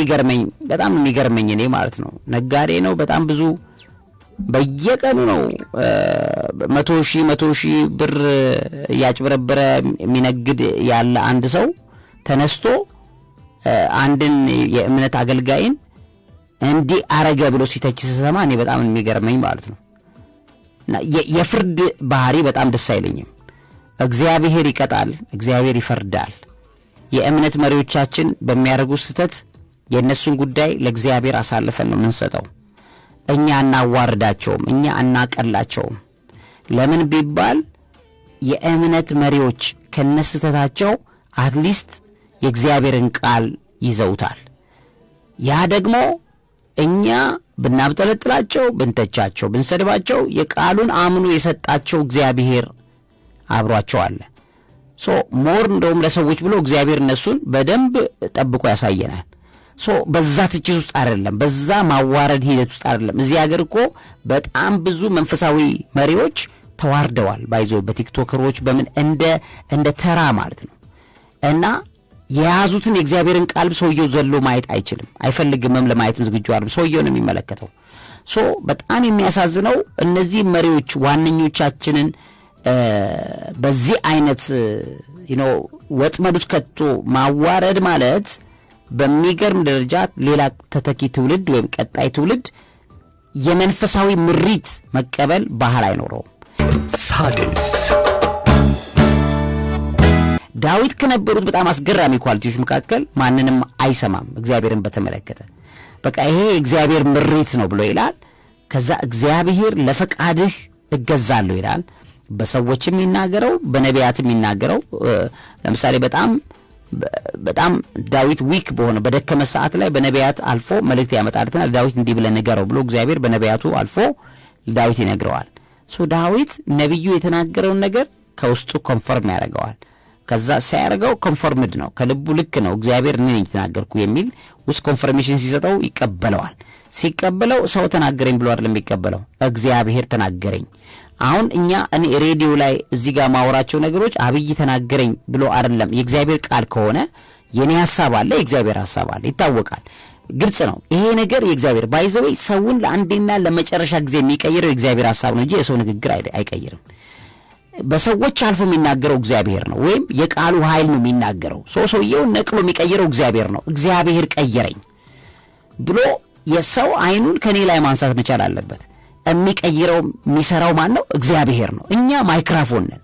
የሚገርመኝ እኔ ማለት ነው ነጋዴ ነው፣ በጣም ብዙ በየቀኑ ነው 100,000 ብር ያጭበረበረ የሚነግድ ያለ አንድ ሰው ተነስቶ አንድን የእምነት አገልጋይን እንዲህ አረገ ብሎ ሲተች ሲሰማ እኔ በጣም የሚገርመኝ ማለት ነው። እና የፍርድ ባህሪ በጣም ደስ አይለኝም። እግዚአብሔር ይቀጣል፣ እግዚአብሔር ይፈርዳል። የእምነት መሪዎቻችን በሚያደርጉት ስህተት የእነሱን ጉዳይ ለእግዚአብሔር አሳልፈን ነው የምንሰጠው። እኛ እናዋርዳቸውም፣ እኛ እናቀላቸውም። ለምን ቢባል የእምነት መሪዎች ከነስተታቸው አትሊስት የእግዚአብሔርን ቃል ይዘውታል። ያ ደግሞ እኛ ብናብጠለጥላቸው፣ ብንተቻቸው፣ ብንሰድባቸው የቃሉን አምኑ የሰጣቸው እግዚአብሔር አብሯቸው አለ። ሞር እንደውም ለሰዎች ብሎ እግዚአብሔር እነሱን በደንብ ጠብቆ ያሳየናል። በዛ ትችት ውስጥ አይደለም፣ በዛ ማዋረድ ሂደት ውስጥ አይደለም። እዚህ ሀገር እኮ በጣም ብዙ መንፈሳዊ መሪዎች ተዋርደዋል። ባይዞ በቲክቶከሮች በምን እንደ ተራ ማለት ነው። እና የያዙትን የእግዚአብሔርን ቃል ሰውየው ዘሎ ማየት አይችልም፣ አይፈልግምም፣ ለማየትም ዝግጁ አይደለም። ሰውየው ነው የሚመለከተው። በጣም የሚያሳዝነው እነዚህ መሪዎች ዋነኞቻችንን በዚህ አይነት ወጥመድ ውስጥ ከቶ ማዋረድ ማለት በሚገርም ደረጃ ሌላ ተተኪ ትውልድ ወይም ቀጣይ ትውልድ የመንፈሳዊ ምሪት መቀበል ባህል አይኖረውም። ሳድስ ዳዊት ከነበሩት በጣም አስገራሚ ኳሊቲዎች መካከል ማንንም አይሰማም እግዚአብሔርን በተመለከተ። በቃ ይሄ እግዚአብሔር ምሪት ነው ብሎ ይላል። ከዛ እግዚአብሔር ለፈቃድህ እገዛለሁ ይላል። በሰዎችም ይናገረው፣ በነቢያትም ይናገረው። ለምሳሌ በጣም ዳዊት ዊክ በሆነ በደከመ ሰዓት ላይ በነቢያት አልፎ መልእክት ያመጣልና ዳዊት እንዲህ ብለህ ንገረው ብሎ እግዚአብሔር በነቢያቱ አልፎ ዳዊት ይነግረዋል። ዳዊት ነብዩ የተናገረውን ነገር ከውስጡ ኮንፈርም ያደርገዋል። ከዛ ሲያደርገው ኮንፈርምድ ነው፣ ከልቡ ልክ ነው፣ እግዚአብሔር እኔ ነኝ ተናገርኩ የሚል ውስጥ ኮንፈርሜሽን ሲሰጠው ይቀበለዋል። ሲቀበለው ሰው ተናገረኝ ብሎ አይደለም የሚቀበለው፣ እግዚአብሔር ተናገረኝ። አሁን እኔ ሬዲዮ ላይ እዚህ ጋር ማወራቸው ነገሮች አብይ ተናገረኝ ብሎ አይደለም። የእግዚአብሔር ቃል ከሆነ የኔ ሐሳብ አለ፣ የእግዚአብሔር ሐሳብ አለ፣ ይታወቃል፣ ግልጽ ነው። ይሄ ነገር የእግዚአብሔር ባይዘው ሰውን ለአንዴና ለመጨረሻ ጊዜ የሚቀይረው የእግዚአብሔር ሐሳብ ነው እንጂ የሰው ንግግር አይቀይርም። በሰዎች አልፎ የሚናገረው እግዚአብሔር ነው ወይም የቃሉ ኃይል ነው የሚናገረው ሰውየው ነቅሎ የሚቀይረው እግዚአብሔር ነው እግዚአብሔር ቀየረኝ ብሎ የሰው አይኑን ከኔ ላይ ማንሳት መቻል አለበት የሚቀይረው የሚሰራው ማን ነው እግዚአብሔር ነው እኛ ማይክሮፎን ነን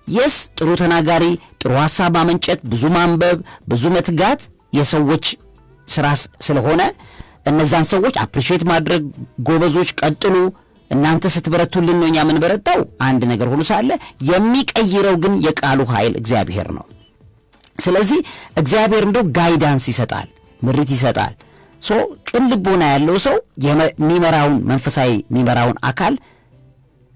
የስ ጥሩ ተናጋሪ ጥሩ ሐሳብ ማመንጨት ብዙ ማንበብ ብዙ መትጋት የሰዎች ስራ ስለሆነ እነዛን ሰዎች አፕሪሺየት ማድረግ ጎበዞች ቀጥሉ እናንተ ስትበረቱልን ነው እኛ ምን በረታው አንድ ነገር ሁሉ ሳለ የሚቀይረው ግን የቃሉ ኃይል እግዚአብሔር ነው ስለዚህ እግዚአብሔር እንደው ጋይዳንስ ይሰጣል ምሪት ይሰጣል ቅን ልቦና ያለው ሰው የሚመራውን መንፈሳዊ የሚመራውን አካል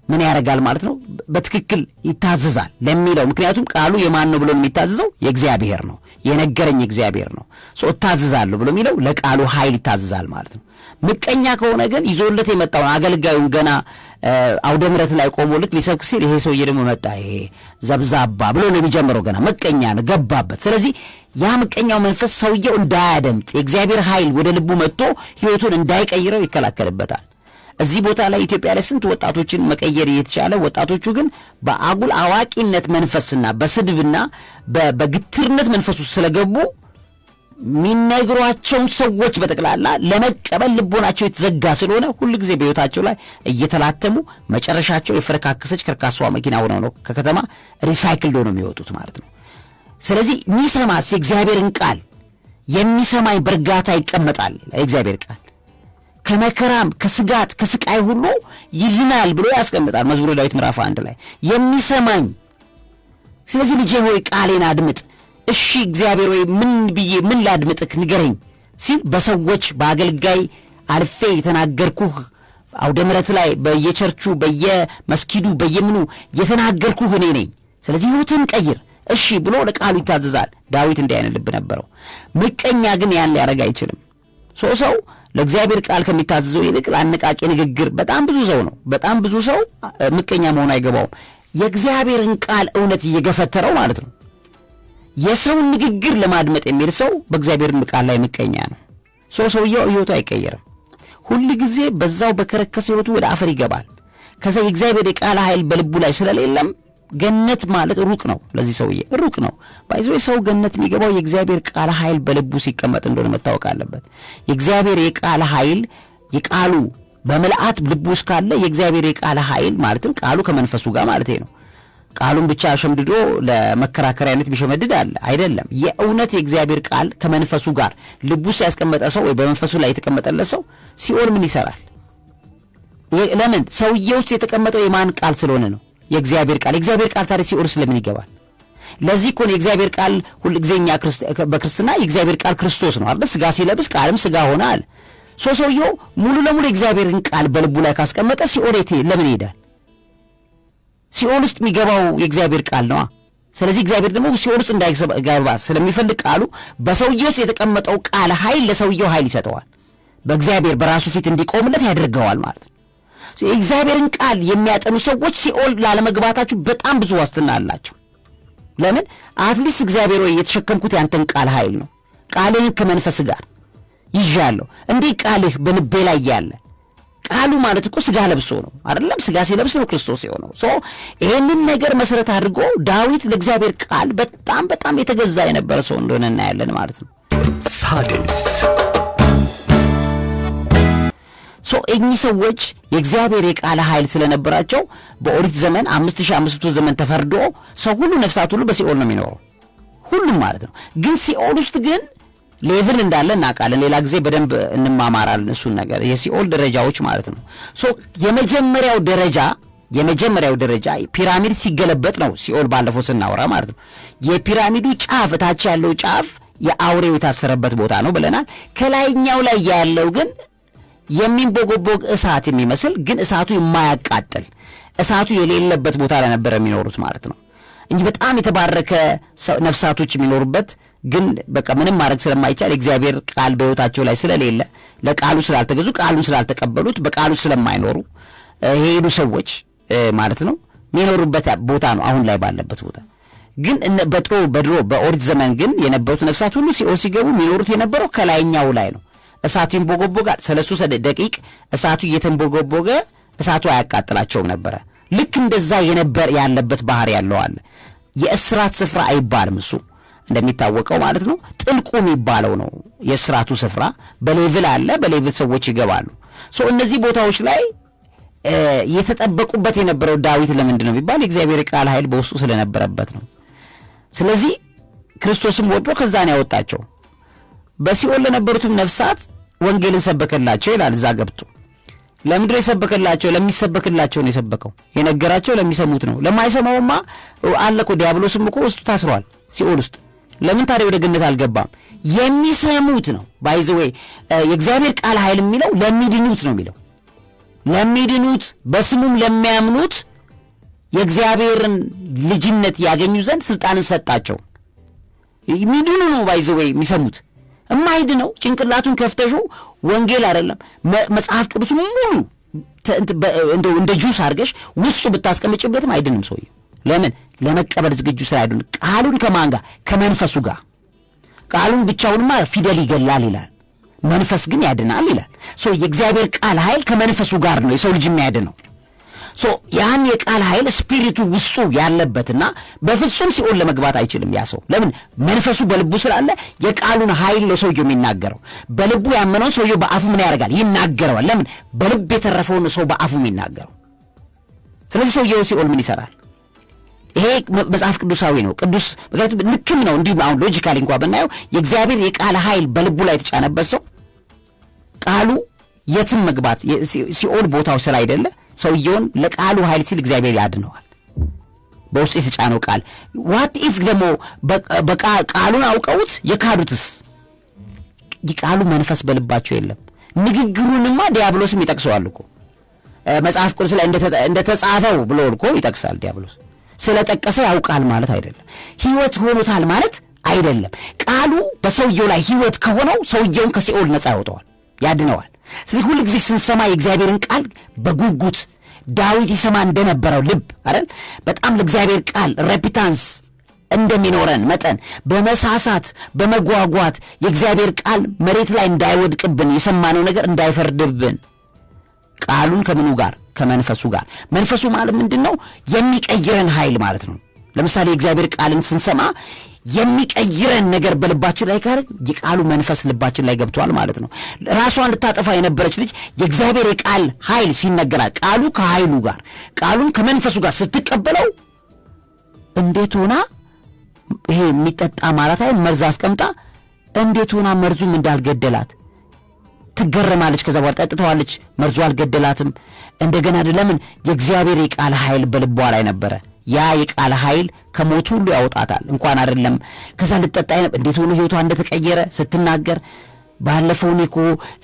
ምን ያደርጋል ማለት ነው በትክክል ይታዘዛል ለሚለው ምክንያቱም ቃሉ የማን ነው ብሎ የሚታዘዘው የእግዚአብሔር ነው የነገረኝ እግዚአብሔር ነው እታዘዛለሁ ብሎ የሚለው ለቃሉ ኃይል ይታዘዛል ማለት ነው ምቀኛ ከሆነ ግን ይዞለት የመጣው አገልጋዩን ገና አውደ ምሕረት ላይ ቆሞ ልክ ሊሰብክ ሲል ይሄ ሰውዬ ደግሞ መጣ ይሄ ዘብዛባ ብሎ ነው የሚጀምረው ገና ምቀኛ ነው ገባበት ስለዚህ ያ ምቀኛው መንፈስ ሰውየው እንዳያደምጥ የእግዚአብሔር ኃይል ወደ ልቡ መጥቶ ህይወቱን እንዳይቀይረው ይከላከልበታል እዚህ ቦታ ላይ ኢትዮጵያ ላይ ስንት ወጣቶችን መቀየር እየተቻለ ወጣቶቹ ግን በአጉል አዋቂነት መንፈስና በስድብና በግትርነት መንፈስ ውስጥ ስለገቡ ሚነግሯቸው ሰዎች በተቀላላ ለመቀበል ልቦናቸው የተዘጋ ስለሆነ ሁሉ ጊዜ በህይወታቸው ላይ እየተላተሙ መጨረሻቸው የፈረካከሰች ከርካሷ መኪና ሆነው ነው ከከተማ ሪሳይክል ሆነው የሚወጡት ማለት ነው ስለዚህ የሚሰማስ የእግዚአብሔርን ቃል የሚሰማኝ በርጋታ ይቀመጣል የእግዚአብሔር ቃል ከመከራም ከስጋት ከስቃይ ሁሉ ይልናል ብሎ ያስቀምጣል መዝሙረ ዳዊት ምዕራፍ 1 ላይ የሚሰማኝ ስለዚህ ልጄ ሆይ ቃሌን አድምጥ እሺ እግዚአብሔር ሆይ ምን ላድምጥክ ንገረኝ ሲል በሰዎች በአገልጋይ አልፌ የተናገርኩህ አውደ ምሕረት ላይ በየቸርቹ በየመስጊዱ በየምኑ የተናገርኩህ እኔ ነኝ ስለዚህ ህይወትን ቀይር እሺ ብሎ ለቃሉ ይታዘዛል ዳዊት እንዲህ አይነት ልብ ነበረው ምቀኛ ግን ያን ሊያረጋ አይችልም ሰው ለእግዚአብሔር ቃል ከሚታዘዘው ይልቅ ለአነቃቂ ንግግር በጣም ብዙ ሰው ምቀኛ መሆን አይገባውም የእግዚአብሔርን ቃል እውነት እየገፈተረው ማለት ነው የሰውን ንግግር ለማድመጥ የሚል ሰው በእግዚአብሔር ቃል ላይ ምቀኛ ነው ሰውየው ህይወቱ አይቀየርም ሁሉ ጊዜ በዛው በከረከሰ ህይወቱ ወደ አፈር ይገባል ከዛ የእግዚአብሔር ቃል ኃይል በልቡ ላይ ስለሌለም ገነት ማለት ሩቅ ነው ለዚህ ሰውዬ ሩቅ ነው ባይዞ ሰው ገነት የሚገባው የእግዚአብሔር ቃል ኃይል በልቡ ሲቀመጥ እንደሆነ መታወቅ አለበት የእግዚአብሔር የቃል ኃይል የቃሉ በመልአት ልቡ ውስጥ ካለ የእግዚአብሔር የቃል ኃይል ማለትም ቃሉ ከመንፈሱ ጋር ማለት ነው ቃሉን ብቻ ሸምድዶ ለመከራከሪያነት ቢሸመድድ አይደለም የእውነት የእግዚአብሔር ቃል ከመንፈሱ ጋር ልቡ ሲያስቀመጠ ሰው ወይ በመንፈሱ ላይ የተቀመጠለ ሰው ሲኦል ምን ይሰራል ለምን ሰውየው የተቀመጠው የማን ቃል ስለሆነ ነው የእግዚአብሔር ቃል ታዲያ ሲኦል ስለምን ይገባል ለዚህ እኮ የእግዚአብሔር ቃል ሁሉ ጊዜኛ በክርስትና የእግዚአብሔር ቃል ክርስቶስ ነው አይደል ስጋ ሲለብስ ቃልም ስጋ ሆነአል ሰውየው ሙሉ ለሙሉ የእግዚአብሔርን ቃል በልቡ ላይ ካስቀመጠ ሲኦል ለምን ይሄዳል ሲኦል ውስጥ የሚገባው የእግዚአብሔር ቃል ነው ስለዚህ እግዚአብሔር ደግሞ ሲኦል ውስጥ እንዳይገባ ስለሚፈልግ ቃሉ በሰውየው ውስጥ የተቀመጠው ቃል ኃይል ለሰውየው ኃይል ይሰጠዋል በእግዚአብሔር በራሱ ፊት እንዲቆምለት ያደርገዋል ማለት ነው የእግዚአብሔርን ቃል የሚያጠኑ ሰዎች ሲኦል ላለመግባታቸው በጣም ብዙ ዋስትና አላቸው ለምን አትሊስት እግዚአብሔር ወይ የተሸከምኩት ያንተን ቃል ኃይል ነው ቃልህን ከመንፈስ ጋር ይዣለሁ እንዴ ቃልህ በልቤ ላይ ያለ ቃሉ ማለት እኮ ስጋ ለብሶ ነው አይደለም ስጋ ሲለብስ ነው ክርስቶስ የሆነው ይሄንን ነገር መሰረት አድርጎ ዳዊት ለእግዚአብሔር ቃል በጣም የተገዛ የነበረ ሰው እንደሆነ እናያለን ማለት ነው ሳድስ እኚህ ሰዎች የእግዚአብሔር የቃል ኃይል ስለነበራቸው በኦሪት ዘመን 5500 ዘመን ተፈርዶ ሰው ሁሉ ነፍሳት ሁሉ በሲኦል ነው የሚኖረው ሁሉም ማለት ነው ግን ሲኦል ውስጥ ግን ሌቭል እንዳለ እናውቃለን ሌላ ጊዜ በደንብ እንማማራለን እሱን ነገር የሲኦል ደረጃዎች ማለት ነው የመጀመሪያው ደረጃ ፒራሚድ ሲገለበጥ ነው ሲኦል ባለፈው ስናወራ ማለት ነው የፒራሚዱ ጫፍ ታች ያለው ጫፍ የአውሬው የታሰረበት ቦታ ነው ብለናል ከላይኛው ላይ ያለው ግን የሚንቦጎቦግ እሳት የሚመስል ግን እሳቱ የማያቃጥል እሳቱ የሌለበት ቦታ ላይ ነበር የሚኖሩት ማለት ነው እንጂ በጣም የተባረከ ነፍሳቶች የሚኖሩበት ግን በቃ ምንም ማድረግ ስለማይቻል እግዚአብሔር ቃል በህይወታቸው ላይ ስለሌለ ለቃሉ ስላልተገዙ ቃሉን ስላልተቀበሉት በቃሉ ስለማይኖሩ ሄዱ ሰዎች ማለት ነው የሚኖሩበት ቦታ ነው አሁን ላይ ባለበት ቦታ ግን በድሮ በኦሪት ዘመን ግን የነበሩት ነፍሳት ሁሉ ሲኦል ሲገቡ የሚኖሩት የነበረው ከላይኛው ላይ ነው እሳቱ ይንቦጎቦጋል 30 ደቂቃ እሳቱ እየተንቦጎቦገ እሳቱ አያቃጥላቸውም ነበር ልክ እንደዛ ያለበት ባህር ያለው አለ። የእስራት ስፍራ አይባልም እሱ እንደሚታወቀው ማለት ነው። ጥልቁ የሚባለው ነው የእስራቱ ስፍራ። በሌቭል አለ፣ በሌቭል ሰዎች ይገባሉ። እነዚህ ቦታዎች ላይ የተጠበቁበት የነበረው ዳዊት ለምንድን ነው ቢባል የእግዚአብሔር ቃል ኃይል በውስጡ ስለነበረበት ነው። ስለዚህ ክርስቶስም ወዶ ከዛ ነው ያወጣቸው። በሲኦል ለነበሩትም ነፍሳት ወንጌልን ሰበከላቸው ይላል እዛ ገብቶ። ለምንድን ነው የሰበከላቸው? ለሚሰበክላቸው ነው የሰበከው። የነገራቸው ለሚሰሙት ነው። ለማይሰማውማ አለኮ ዲያብሎስም እኮ ውስጡ ታስሯል ሲኦል ውስጥ። ለምን ታዲያ ወደ ገነት አልገባም? የሚሰሙት ነው። ባይ ዘ ዌይ የእግዚአብሔር ቃል ኃይል የሚለው ለሚድኑት ነው የሚለው። ለሚድኑት በስሙም ለሚያምኑት የእግዚአብሔርን ልጅነት ያገኙ ዘንድ ስልጣንን ሰጣቸው። ሚድኑ ነው ባይ ዘ ዌይ የሚሰሙት። የማይድነው ጭንቅላቱን ከፍተሹ ወንጌል አይደለም መጽሐፍ ቅዱስ ሙሉ እንደ ጁስ አድርገሽ ውስጡ ብታስቀምጭበትም አይድንም ሰውዬው። ለምን? ለመቀበል ዝግጁ ስላይደለም። ቃሉን ከማን ጋር? ከመንፈሱ ጋር። ቃሉን ብቻውንማ ፊደል ይገላል ይላል፣ መንፈስ ግን ያድናል ይላል። የእግዚአብሔር ቃል ኃይል ከመንፈሱ ጋር ነው የሰው ልጅ የሚያድነው። ያን የቃል ኃይል ስፒሪቱ ውስጡ ያለበትና በፍጹም ሲኦል ለመግባት አይችልም ያ ሰው። ለምን? መንፈሱ በልቡ ስላለ የቃሉን ኃይል ነው ሰውየው የሚናገረው። በልቡ ያመነው ሰውየው በአፉ ምን ያደርጋል? ይናገረዋል። ለምን? በልብ የተረፈውን ሰው በአፉ የሚናገረው። ስለዚህ ሰውየው ሲኦል ምን ይሰራል? ይሄ መጽሐፍ ቅዱሳዊ ነው። ቅዱስ ምክንያቱም ልክም ነው። እንዲሁ አሁን ሎጂካሊ እንኳን ብናየው የእግዚአብሔር የቃል ኃይል በልቡ ላይ የተጫነበት ሰው ቃሉ የትም መግባት ሲኦል ቦታው ስላይደለ ሰውየውን ለቃሉ ኃይል ሲል እግዚአብሔር ያድነዋል። በውስጡ የተጫነው ቃል ዋት ኢፍ ደግሞ ቃሉን አውቀውት የካዱትስ? የቃሉ መንፈስ በልባቸው የለም። ንግግሩንማ ዲያብሎስም ይጠቅሰዋል እኮ መጽሐፍ ቅዱስ ላይ እንደተጻፈው ብሎ እኮ ይጠቅሳል ዲያብሎስ። ስለጠቀሰ ያውቃል ማለት አይደለም። ሕይወት ሆኖታል ማለት አይደለም። ቃሉ በሰውየው ላይ ሕይወት ከሆነው ሰውየውን ከሲኦል ነፃ ያወጣዋል፣ ያድነዋል። ስለዚህ ሁሉ ጊዜ ስንሰማ የእግዚአብሔርን ቃል በጉጉት ዳዊት ይሰማ እንደነበረው ልብ አይደል፣ በጣም ለእግዚአብሔር ቃል ሬፒታንስ እንደሚኖረን መጠን በመሳሳት በመጓጓት የእግዚአብሔር ቃል መሬት ላይ እንዳይወድቅብን የሰማነው ነገር እንዳይፈርድብን ቃሉን ከምኑ ጋር? ከመንፈሱ ጋር። መንፈሱ ማለት ምንድነው? የሚቀይረን ኃይል ማለት ነው። ለምሳሌ የእግዚአብሔር ቃልን ስንሰማ የሚቀይረን ነገር በልባችን ላይ ካረ የቃሉ መንፈስ ልባችን ላይ ገብቷል ማለት ነው። ራሷን ልታጠፋ የነበረች ልጅ የእግዚአብሔር የቃል ኃይል ሲነገራት ቃሉ ከኃይሉ ጋር ቃሉን ከመንፈሱ ጋር ስትቀበለው እንዴት ሆና ይሄ የሚጠጣ ማለት አይደል መርዝ አስቀምጣ እንዴት ሆና መርዙም እንዳልገደላት ትገረማለች። ከዛ በኋላ ጠጥተዋለች፣ መርዙ አልገደላትም። እንደገና ለምን? የእግዚአብሔር የቃል ኃይል በልቧ ላይ ነበረ። ያ የቃል ኃይል ከሞት ሁሉ ያወጣታል። እንኳን አይደለም ከዛ ልጠጣ እንዴት ሆኖ ህይወቷ እንደተቀየረ ስትናገር ባለፈው እኔ እኮ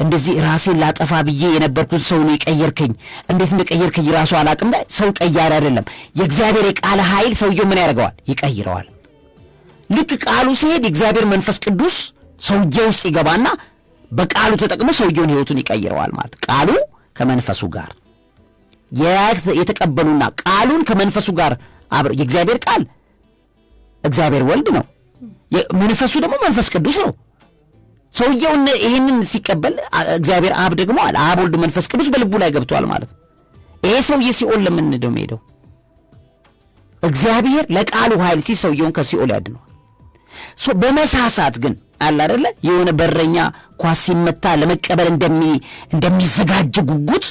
እንደዚህ ራሴን ላጠፋ ብዬ የነበርኩት ሰው ነው የቀየርከኝ፣ እንዴት እንደቀየርከኝ ራሱ አላቅም። ሰው ቀያሪ አይደለም። የእግዚአብሔር የቃል ኃይል ሰውየው ምን ያደርገዋል? ይቀይረዋል። ልክ ቃሉ ሲሄድ የእግዚአብሔር መንፈስ ቅዱስ ሰውየው ውስጥ ይገባና በቃሉ ተጠቅሞ ሰውየውን ህይወቱን ይቀይረዋል ማለት። ቃሉ ከመንፈሱ ጋር የተቀበሉና ቃሉን ከመንፈሱ ጋር የእግዚአብሔር ቃል እግዚአብሔር ወልድ ነው፣ መንፈሱ ደግሞ መንፈስ ቅዱስ ነው። ሰውየው ይሄንን ሲቀበል እግዚአብሔር አብ ደግሞ አብ ወልድ መንፈስ ቅዱስ በልቡ ላይ ገብቷል ማለት ነው። ይሄ ሰውዬ ሲኦል ለምን ነው ሄደው? እግዚአብሔር ለቃሉ ኃይል ሲል ሰውየውን ከሲኦል ያድነዋል። በመሳሳት ግን አለ አይደለ የሆነ በረኛ ኳስ ሲመታ ለመቀበል እንደሚዘጋጅ ጉጉት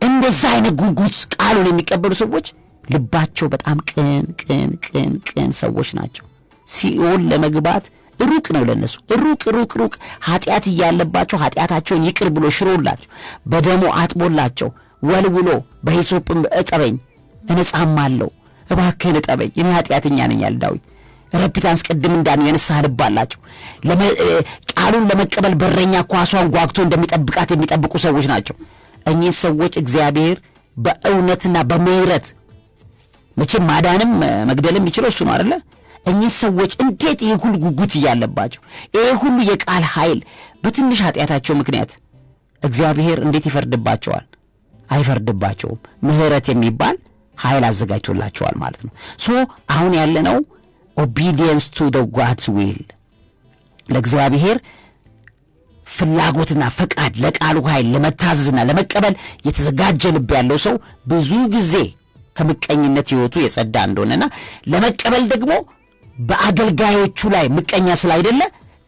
እንደዛ አይነት ጉጉት ቃሉን የሚቀበሉ ሰዎች ልባቸው በጣም ቅን ሰዎች ናቸው። ሲኦል ለመግባት ሩቅ ነው ለነሱ፣ ሩቅ ኃጢአት እያለባቸው ኃጢአታቸውን ይቅር ብሎ ሽሮላቸው በደሙ አጥቦላቸው ወልውሎ በሂሶጵም እጠበኝ እነጻማለሁ፣ እባክህን እጠበኝ እኔ ኃጢአተኛ ነኝ ያለ ዳዊት ረፒታንስ ቀድም እንዳን የንስሐ ልብ አላቸው። ቃሉን ለመቀበል በረኛ ኳሷን ጓግቶ እንደሚጠብቃት የሚጠብቁ ሰዎች ናቸው። እኚህ ሰዎች እግዚአብሔር በእውነትና በምህረት መቼም ማዳንም መግደልም ይችላል እሱ ነው አይደለ? እኚህ ሰዎች እንዴት ይሄ ሁሉ ጉጉት እያለባቸው ይሄ ሁሉ የቃል ኃይል በትንሽ ኃጢአታቸው ምክንያት እግዚአብሔር እንዴት ይፈርድባቸዋል? አይፈርድባቸውም። ምህረት የሚባል ኃይል አዘጋጅቶላቸዋል ማለት ነው። አሁን ያለነው obedience to the God's will ለእግዚአብሔር ፍላጎትና ፈቃድ ለቃሉ ኃይል ለመታዘዝና ለመቀበል የተዘጋጀ ልብ ያለው ሰው ብዙ ጊዜ ከምቀኝነት ህይወቱ የጸዳ እንደሆነና ለመቀበል ደግሞ በአገልጋዮቹ ላይ ምቀኛ ስላይደለ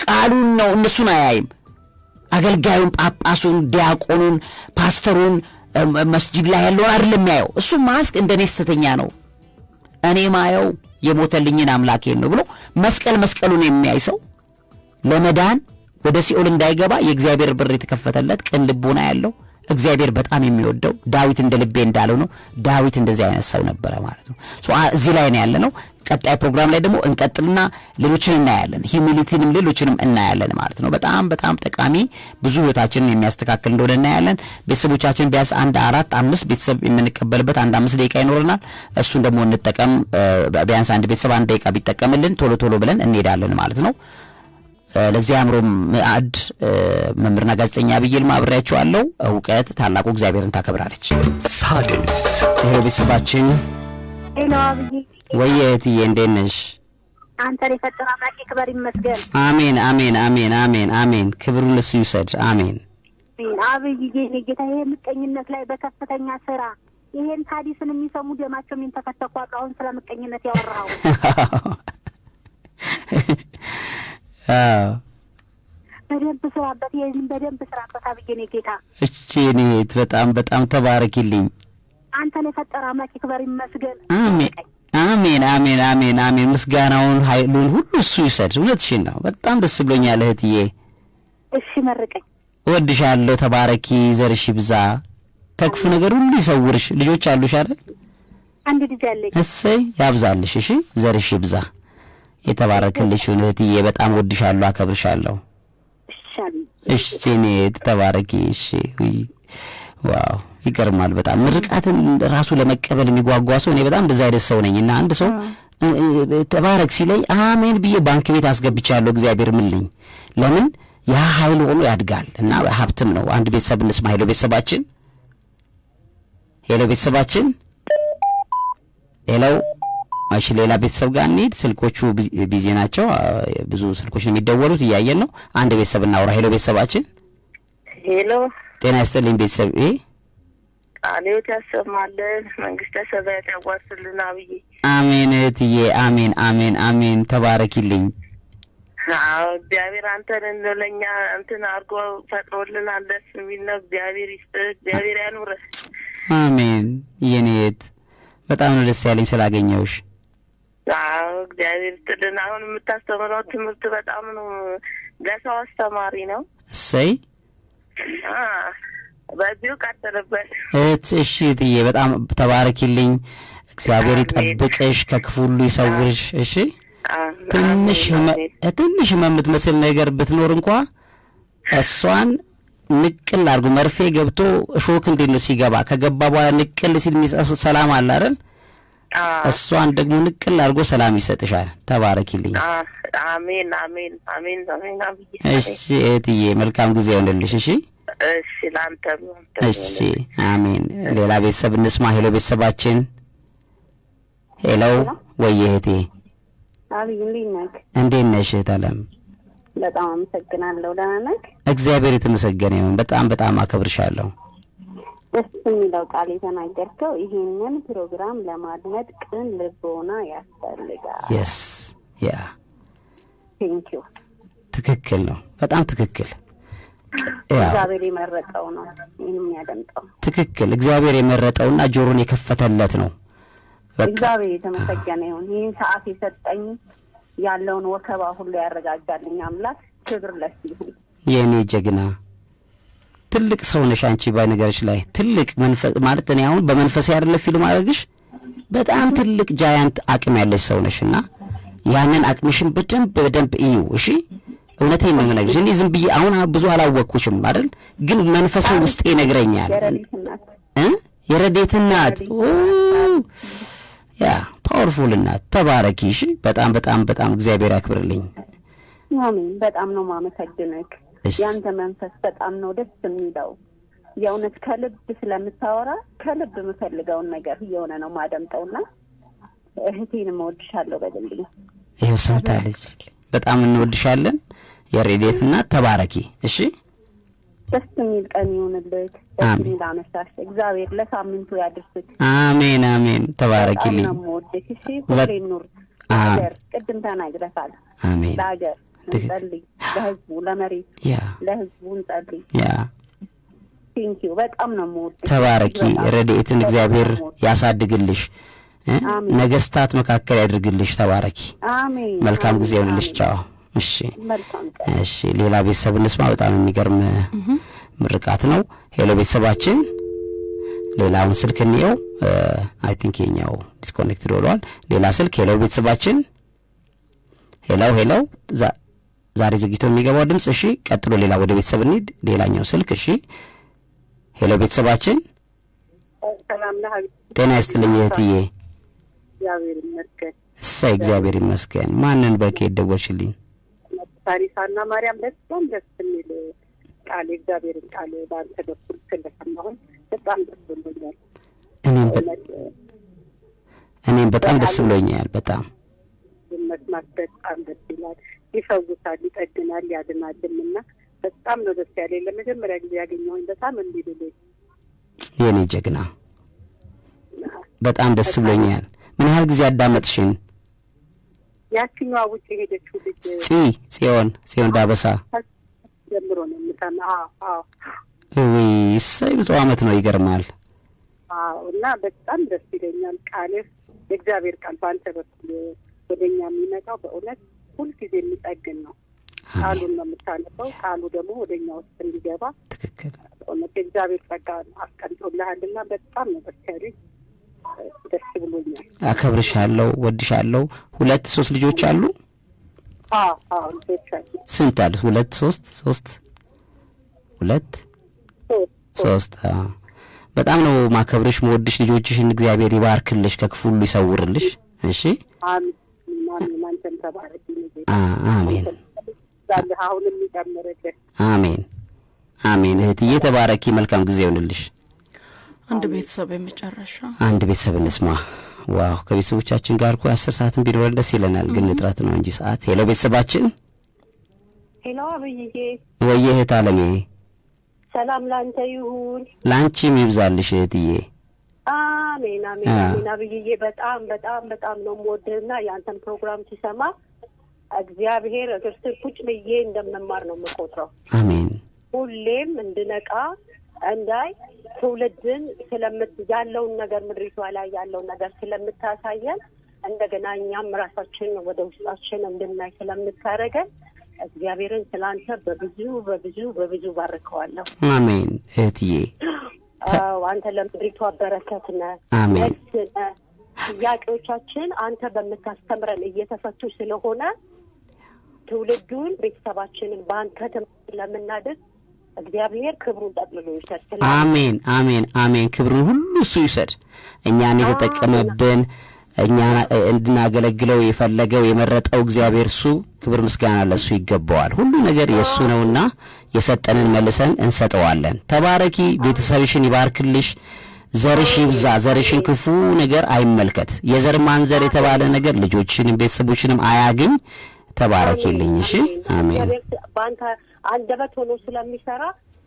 ቃሉን ነው እነሱን አያይም። አገልጋዩን፣ ጳጳሱን፣ ዲያቆኑን፣ ፓስተሩን መስጂድ ላይ ያለውን አይደለም የሚያየው። እሱ ማስክ እንደኔ ስተተኛ ነው እኔ ማየው የሞተልኝን አምላኬን ነው ብሎ መስቀሉን የሚያይ ሰው ለመዳን ወደ ሲኦል እንዳይገባ የእግዚአብሔር በር የተከፈተለት ቅን ልቦና ያለው እግዚአብሔር በጣም የሚወደው ዳዊት እንደ ልቤ እንዳለው ነው። ዳዊት እንደዚህ አይነት ሰው ነበረ ማለት ነው። እዚህ ላይ ነው ያለነው። ቀጣይ ፕሮግራም ላይ ደግሞ እንቀጥልና ሌሎችን እናያለን። ሂዩሚሊቲንም ሌሎችንም እናያለን ማለት ነው። በጣም ጠቃሚ ብዙ ህይወታችንን የሚያስተካክል እንደሆነ እናያለን። ቤተሰቦቻችን ቢያንስ 1-4-5 ቤተሰብ የምንቀበልበት 1-5 ደቂቃ ይኖርናል። እሱን ደግሞ እንጠቀም። ቢያንስ አንድ ቤተሰብ 1 ደቂቃ ቢጠቀምልን ቶሎ ብለን እንሄዳለን ማለት ነው። ለዚህ አእምሮ ማዕድ መምህርና ጋዜጠኛ ዐቢይ ይልማ አብሬያችኋለሁ። እውቀት ታላቁ እግዚአብሔርን ታከብራለች። ሣድስ ይሄ ቤተሰባችን ሄሎ ዐቢይ ወየ እህትዬ እንዴት ነሽ? አንተን የፈጠረ አምላክ ክብር ይመስገን። አሜን። ክብሩን ለሱ ይውሰድ። አሜን። ዐቢይ ጌታ ይሄ ምቀኝነት ላይ በከፍተኛ ስራ ይሄን ሐዲስን የሚሰሙ ደማቸው የሚንተከተኩ አሁን ስለ ምቀኝነት ያወራው በደንብ ስራበት፣ ይሄን በደንብ ስራበት ዐቢይ ጌታ። እቺ እኔ በጣም ተባረኪልኝ። አንተን የፈጠረ አምላክ ክብር ይመስገን። አሜን። ምስጋናውን ኃይሉን ሁሉ እሱ ይውሰድ። እውነትሽን ነው። በጣም ደስ ብሎኛል እህትዬ። እሺ መርቀኝ። እወድሻለሁ። ተባረኪ። ዘርሽ ይብዛ፣ ከክፉ ነገር ሁሉ ይሰውርሽ። ልጆች አሉሽ አይደል? አንድ ልጅ አለኝ። እሰይ ያብዛልሽ። እሺ ዘርሽ ይብዛ። የተባረክልሽ እህትዬ። በጣም እወድሻለሁ፣ አከብርሻለሁ። እሺ እኔ ተባረኪ። እሺ ዋው ይገርማል። በጣም ምርቃትን ራሱ ለመቀበል የሚጓጓ ሰው እኔ በጣም እንደዛ አይነት ሰው ነኝና አንድ ሰው ተባረክ ሲለኝ አሜን ብዬ ባንክ ቤት አስገብቻለሁ። እግዚአብሔር ምልኝ ለምን ያ ኃይል ሆኖ ያድጋል እና ሀብትም ነው። አንድ ቤተሰብ እንስማ። ሄሎ ቤተሰባችን፣ ሄሎ እሺ፣ ሌላ ቤተሰብ ጋር እንሂድ። ስልኮቹ ቢዚ ናቸው። ብዙ ስልኮች ነው የሚደወሉት፣ እያየን ነው። አንድ ቤተሰብ እናውራ። ሄሎ ቤተሰባችን። ሄሎ ጤና ይስጥልኝ ቤተሰብ። ቃልዮት ያሰማልን፣ መንግስተ ሰማያት ያዋርስልን ዐቢይ። አሜን እህትዬ፣ አሜን። ተባረኪልኝ። አዎ እግዚአብሔር አንተን ለኛ እንትን አድርጎ ፈጥሮልናል። ደስ የሚል ነው። እግዚአብሔር ይስጥህ፣ እግዚአብሔር ያኑርህ። አሜን የኔ እህት፣ በጣም ነው ደስ ያለኝ ስላገኘሁሽ። አዎ እግዚአብሔር ይስጥልን። አሁን የምታስተምረው ትምህርት በጣም ነው ለሰው አስተማሪ ነው። እሰይ በዚሁ ቀጥልበት እሺ እህትዬ፣ በጣም ተባረኪልኝ። እግዚአብሔር ይጠብቅሽ፣ ከክፉ ሁሉ ይሰውርሽ። እሺ ትንሽ የምትመስል ነገር ብትኖር እንኳ እሷን ንቅል አድርጎ መርፌ ገብቶ እሾክ እንዴት ነው ሲገባ ከገባ በኋላ ንቅል ሲል የሚሰጡት ሰላም አለ አይደል? እሷን ደግሞ ንቅል አድርጎ ሰላም ይሰጥሻል። ተባረኪልኝ። አሜን። እሺ እህትዬ፣ መልካም ጊዜ ይሁንልሽ። እሺ ላንተም። እሺ አሜን። ሌላ ቤተሰብ እንስማ። ሄሎ ቤተሰባችን። ሄሎ ወየ እህቴ። ዐቢይ እንዴት ነሽ እህት አለም? በጣም አመሰግናለሁ። ደህና ነህ? እግዚአብሔር የተመሰገነ ይሁን። በጣም አከብርሻለሁ። ደስ የሚለው ቃል የተናገርከው ይሄንን ፕሮግራም ለማድመጥ ቅን ልቦና ያስፈልጋል። yes yeah thank you። ትክክል ነው። በጣም ትክክል። እግዚአብሔር የመረጠው ነው ይሄንን የሚያደምጠው። ትክክል። እግዚአብሔር የመረጠውና ጆሮን የከፈተለት ነው። እግዚአብሔር የተመሰገነ ይሁን። ይሄን ሰዓት የሰጠኝ ያለውን ወከባ ሁሉ ያረጋጋልኝ አምላክ ክብር ለሱ ይሁን። የኔ ጀግና ትልቅ ሰው ነሽ አንቺ። በነገርሽ ላይ ትልቅ መንፈስ ማለት እኔ አሁን በመንፈስ ያደለ ፊልም አድርግሽ በጣም ትልቅ ጃያንት አቅም ያለሽ ሰው ነሽና ያንን አቅምሽን በደንብ እዩ። እሺ እውነቴን ነው የምነግርሽ። እኔ ዝም ብዬ አሁን ብዙ አላወቅኩሽም አይደል? ግን መንፈስ ውስጤ ይነግረኛል። የረዴት እናት ያ ፓወርፉል እናት ተባረኪ። እሺ በጣም እግዚአብሔር ያክብርልኝ። አሜን። በጣም ነው ማመሰግንክ። ያንተ መንፈስ በጣም ነው ደስ የሚለው። የእውነት ከልብ ስለምታወራ ከልብ የምፈልገውን ነገር የሆነ ነው ማደምጠውና እህቴን እወድሻለሁ በልልኝ። ይሄው ሰምታለች። በጣም እንወድሻለን። የረዴት እናት ተባረኪ። እሺ ደስ የሚል ቀን ይሁንልህ። ደስ የሚል አመሻሽ እግዚአብሔር ለሳምንቱ ያድርስህ። አሜን አሜን። ተባረኪልኝ። እሺ ሁሌም ኑር። ሀገር ቅድም ተናግረሻል። አሜን። ለሀገር እንጸልይ፣ ለህዝቡ ለመሬት ለህዝቡ እንጸልይ። ቴንኪው። በጣም ነው የምወድሽ። ተባረኪ። ረድኤትን እግዚአብሔር ያሳድግልሽ፣ ነገስታት መካከል ያድርግልሽ። ተባረኪ። አሜን። መልካም ጊዜ ይሁንልሽ። ቻው። እሺ እሺ። ሌላ ቤተሰብ እንስማ። በጣም የሚገርም ምርቃት ነው። ሄሎ ቤተሰባችን፣ ሌላውን ስልክ እንየው። አይ ቲንክ የኛው ዲስኮኔክትድ ሆኗል። ሌላ ስልክ። ሄሎ ቤተሰባችን፣ ሄሎ ዛሬ ዘግይቶ የሚገባው ድምጽ። እሺ ቀጥሎ ሌላ ወደ ቤተሰብ እንሂድ። ሌላኛው ስልክ። እሺ ሄሎ ቤተሰባችን፣ ሰላም ነህ? ጤና ይስጥልኝ እህትዬ። እግዚአብሔር ይመስገን። እሰይ እግዚአብሔር ይመስገን። ማንን በከየት ደወልሽልኝ? ታሪሳና ማርያም በጣም ደስ የሚል ቃል እግዚአብሔርን ቃል ባንተ በኩል ስለሰማሁኝ በጣም ደስ ብሎኛል። እኔም በጣም ደስ ብሎኛል። በጣም መስማት በጣም ደስ ይላል። ይፈውሳል፣ ይጠግናል፣ ያድናልምና በጣም ነው ደስ ያለኝ። ለመጀመሪያ ጊዜ ያገኘሁኝ በጣም እንዲልልኝ የኔ ጀግና በጣም ደስ ብሎኛል። ምን ያህል ጊዜ አዳመጥሽን? ያቺኛዋ ውጭ ሄደችው ልጅ ጽዮን ዳበሳ ጀምሮ ነው የምሰማ። እሰይ ብዙ ዓመት ነው። ይገርማል። እና በጣም ደስ ይለኛል። ቃልህ የእግዚአብሔር ቃል በአንተ በኩል ወደኛ የሚመጣው በእውነት ሁልጊዜ የሚጠግን ነው። ቃሉን ነው የምታነበው። ቃሉ ደግሞ ወደኛ ውስጥ እንዲገባ ትክክል በእውነት የእግዚአብሔር ጸጋ አስቀምጦልሃልና በጣም ነው ደስ ያለኝ። ደስ ብሎኛል። አከብርሻለሁ፣ ወድሻለሁ። 2-3 ልጆች አሉ? ልጆች አሉ። ስንት አሉ? 2-3 በጣም ነው ማከብርሽ፣ መወድሽ። ልጆችሽን እግዚአብሔር ይባርክልሽ፣ ከክፉ ሁሉ ይሰውርልሽ። እሺ አሜን። አንተም ተባረክ። አሜን። አሁንም ይጨምርልህ። አሜን አሜን። እህትዬ ተባረኪ። መልካም ጊዜ ይሁንልሽ። አንድ ቤተሰብ እንስማ። ዋው ከቤተሰቦቻችን ጋር እኮ 10 ሰዓትን ቢኖረን ደስ ይለናል፣ ግን እጥረት ነው እንጂ ሰዓት። ሄሎ ቤተሰባችን። ሄሎ አብይዬ። ወይዬ እህት አለሜ። ሰላም ላንተ ይሁን። ላንቺም ይብዛልሽ እህትዬ። አሜን አሜን አሜን። አብይዬ በጣም በጣም በጣም ነው የምወድህና የአንተን ፕሮግራም ሲሰማ እግዚአብሔር እግር ስር ቁጭ ብዬ እንደምማር ነው የምቆጥረው። አሜን። ሁሌም እንድነቃ እንዳይ ትውልድን ያለውን ነገር ምድሪቷ ላይ ያለውን ነገር ስለምታሳየን እንደገና እኛም ራሳችን ወደ ውስጣችን እንድናይ ስለምታረገን እግዚአብሔርን ስላንተ በብዙ ባርከዋለሁ። አሜን እህትዬ። አንተ ለምድሪቷ በረከት ነህ። አሜን። ጥያቄዎቻችን አንተ በምታስተምረን እየተፈቱ ስለሆነ ትውልዱን ቤተሰባችንን በአንተ ለምናድር እግዚአብሔር ክብሩን ጠቅልሎ ይውሰድ። አሜን አሜን አሜን። ክብሩን ሁሉ እሱ ይውሰድ። እኛን የተጠቀመብን እኛን እንድናገለግለው የፈለገው የመረጠው እግዚአብሔር እሱ ክብር ምስጋና ለሱ ይገባዋል። ሁሉ ነገር የሱ ነውና የሰጠንን መልሰን እንሰጠዋለን። ተባረኪ። ቤተሰብሽን ይባርክልሽ። ዘርሽ ይብዛ። ዘርሽን ክፉ ነገር አይመልከት። የዘር ማንዘር የተባለ ነገር ልጆችንም ቤተሰቦችንም አያግኝ። ተባረኪልኝ። እሺ አሜን። ባንተ አንደበት ሆኖ ስለሚሰራ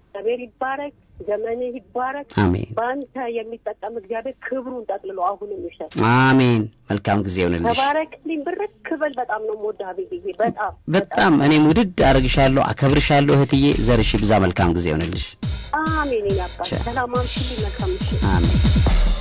እግዚአብሔር ይባረክ፣ ዘመንህ ይባረክ። አሜን። ባንተ የሚጠቀም እግዚአብሔር ክብሩን ጠቅልሎ አሁንም ይሸጥ። አሜን። መልካም ጊዜ ይሁንልሽ። ተባረክልኝ። ብርክ ክበል። በጣም ነው የምወድህ አብዬ። በጣም እኔም ውድድ አደርግሻለሁ፣ አከብርሻለሁ እህትዬ። ዘርሽ ይብዛ። መልካም ጊዜ ይሁንልሽ። አሜን። ያባርክ። ሰላም አምሽልኝ። መልካም ምሽት። አሜን።